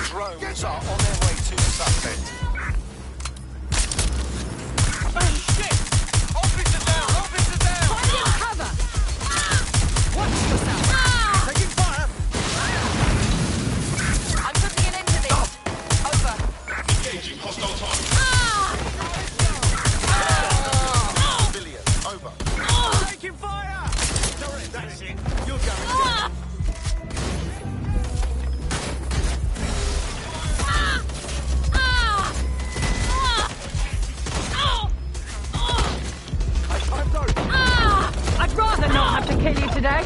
Drones are on their way to the suspect. Oh shit! Officer down! Officer down! Find cover! Watch yourself! Taking fire! I'm putting an end to this. Over. Engaging hostile target. Civilian. Over. Taking fire! Direct, that's it. You're going down. I'd rather not have to kill you today.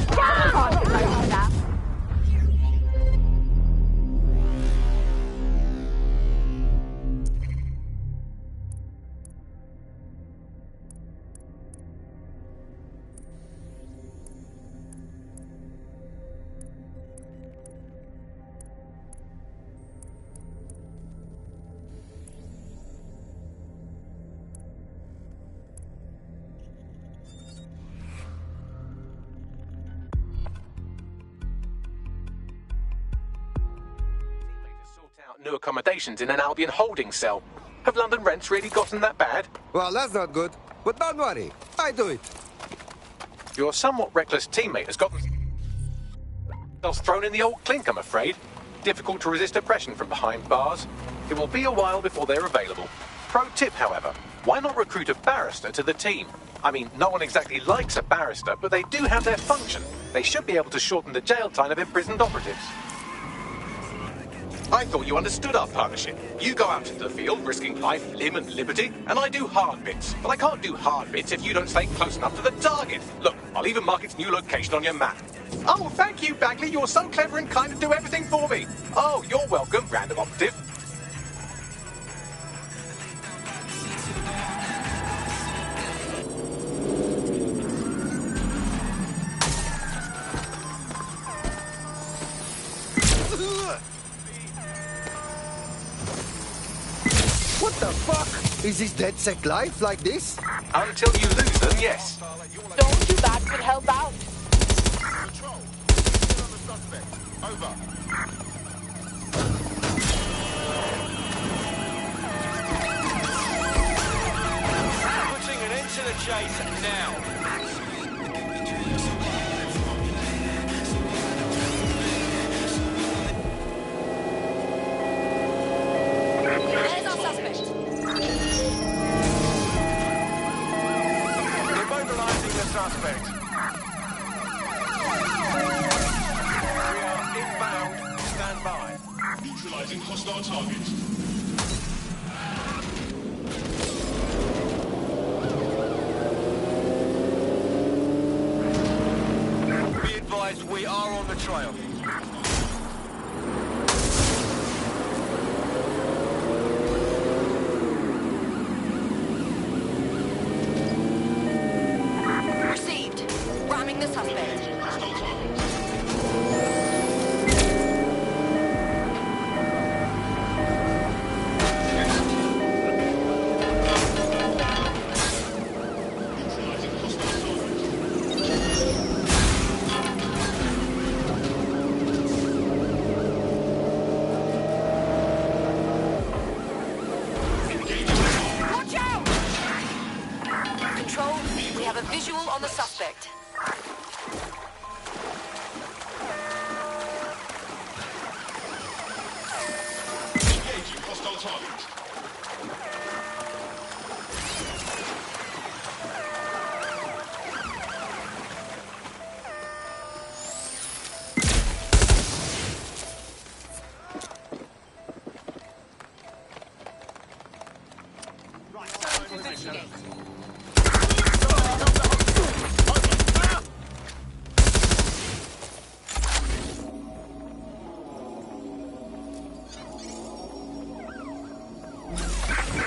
New accommodations in an Albion holding cell. Have London rents really gotten that bad? Well, that's not good. But don't worry. I do it. Your somewhat reckless teammate has gotten themselves thrown in the old clink, I'm afraid. Difficult to resist oppression from behind bars. It will be a while before they're available. Pro tip, however, why not recruit a barrister to the team? I mean, no one exactly likes a barrister, but they do have their function. They should be able to shorten the jail time of imprisoned operatives. I thought you understood our partnership. You go out into the field, risking life, limb, and liberty, and I do hard bits. But I can't do hard bits if you don't stay close enough to the target. Look, I'll even mark its new location on your map. Oh, thank you, Bagley. You're so clever and kind to do everything for me. Oh, you're welcome, random operative. What the fuck? Is this DedSec life like this? Until you lose them, yes. Don't do that, but help out. Patrol. Still on the suspect. Over. Putting an end to the chase now. There's our suspect. Immobilizing the suspect. We are inbound. Stand by. Neutralizing hostile target. Be advised, we are on the trail. Received. Ramming the suspect. Visual on the suspect. Engaging hostile target.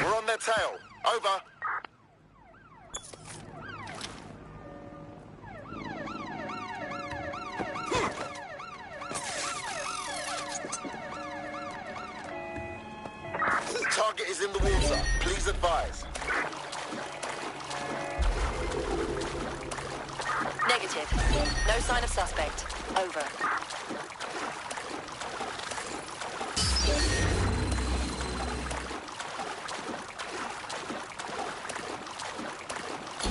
We're on their tail. Over. Target is in the water. Please advise. Negative. No sign of suspect. Over.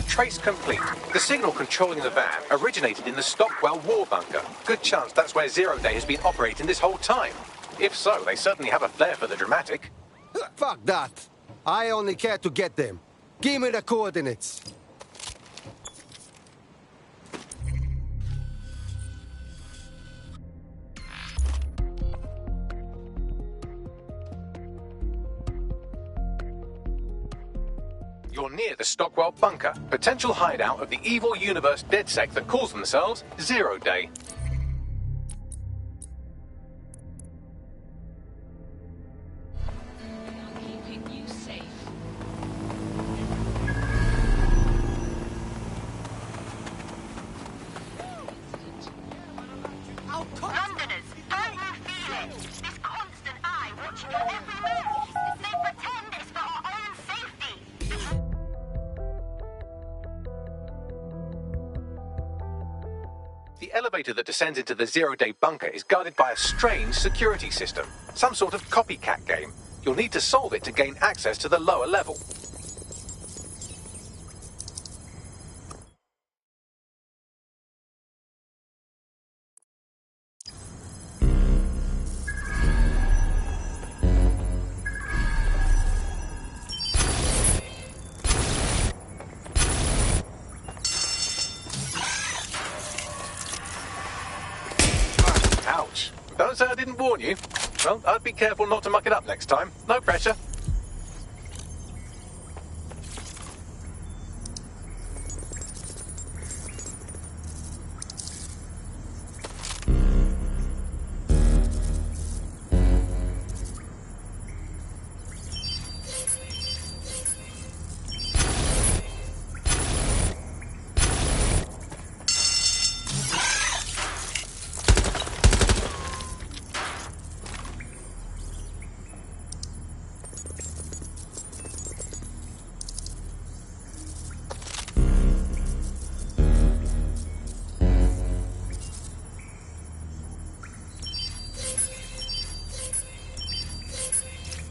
Trace complete. The signal controlling the van originated in the Stockwell war bunker. Good chance that's where Zero Day has been operating this whole time. If so, they certainly have a flair for the dramatic. Fuck that. I only care to get them. Give me the coordinates. You're near the Stockwell bunker, potential hideout of the evil universe DedSec that calls themselves Zero Day. Keeping you safe. Londoners, don't you feel it? This constant eye watching your every move. They pretend it's for our own safety. The elevator that descends into the Zero Day bunker is guarded by a strange security system. Some sort of copycat game. You'll need to solve it to gain access to the lower level. Ouch. Don't say I didn't warn you. Well, I'd be careful not to muck it up next time. No pressure.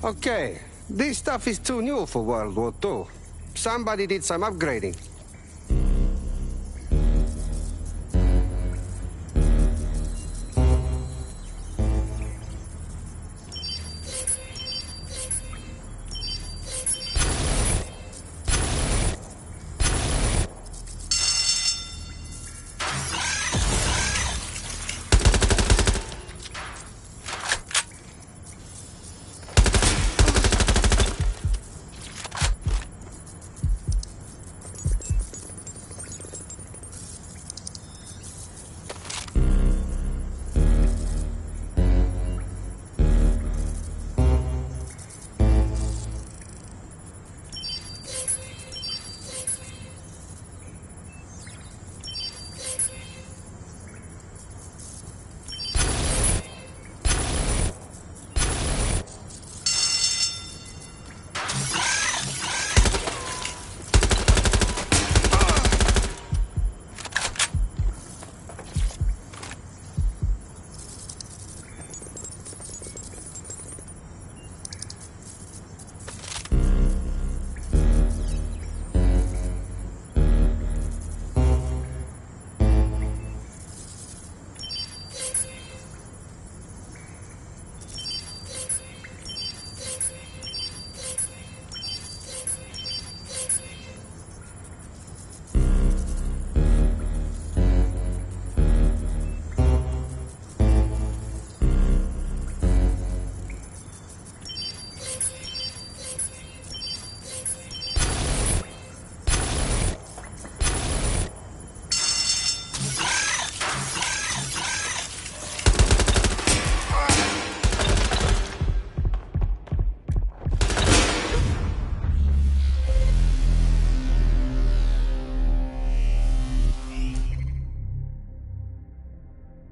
Okay, this stuff is too new for World War II. Somebody did some upgrading.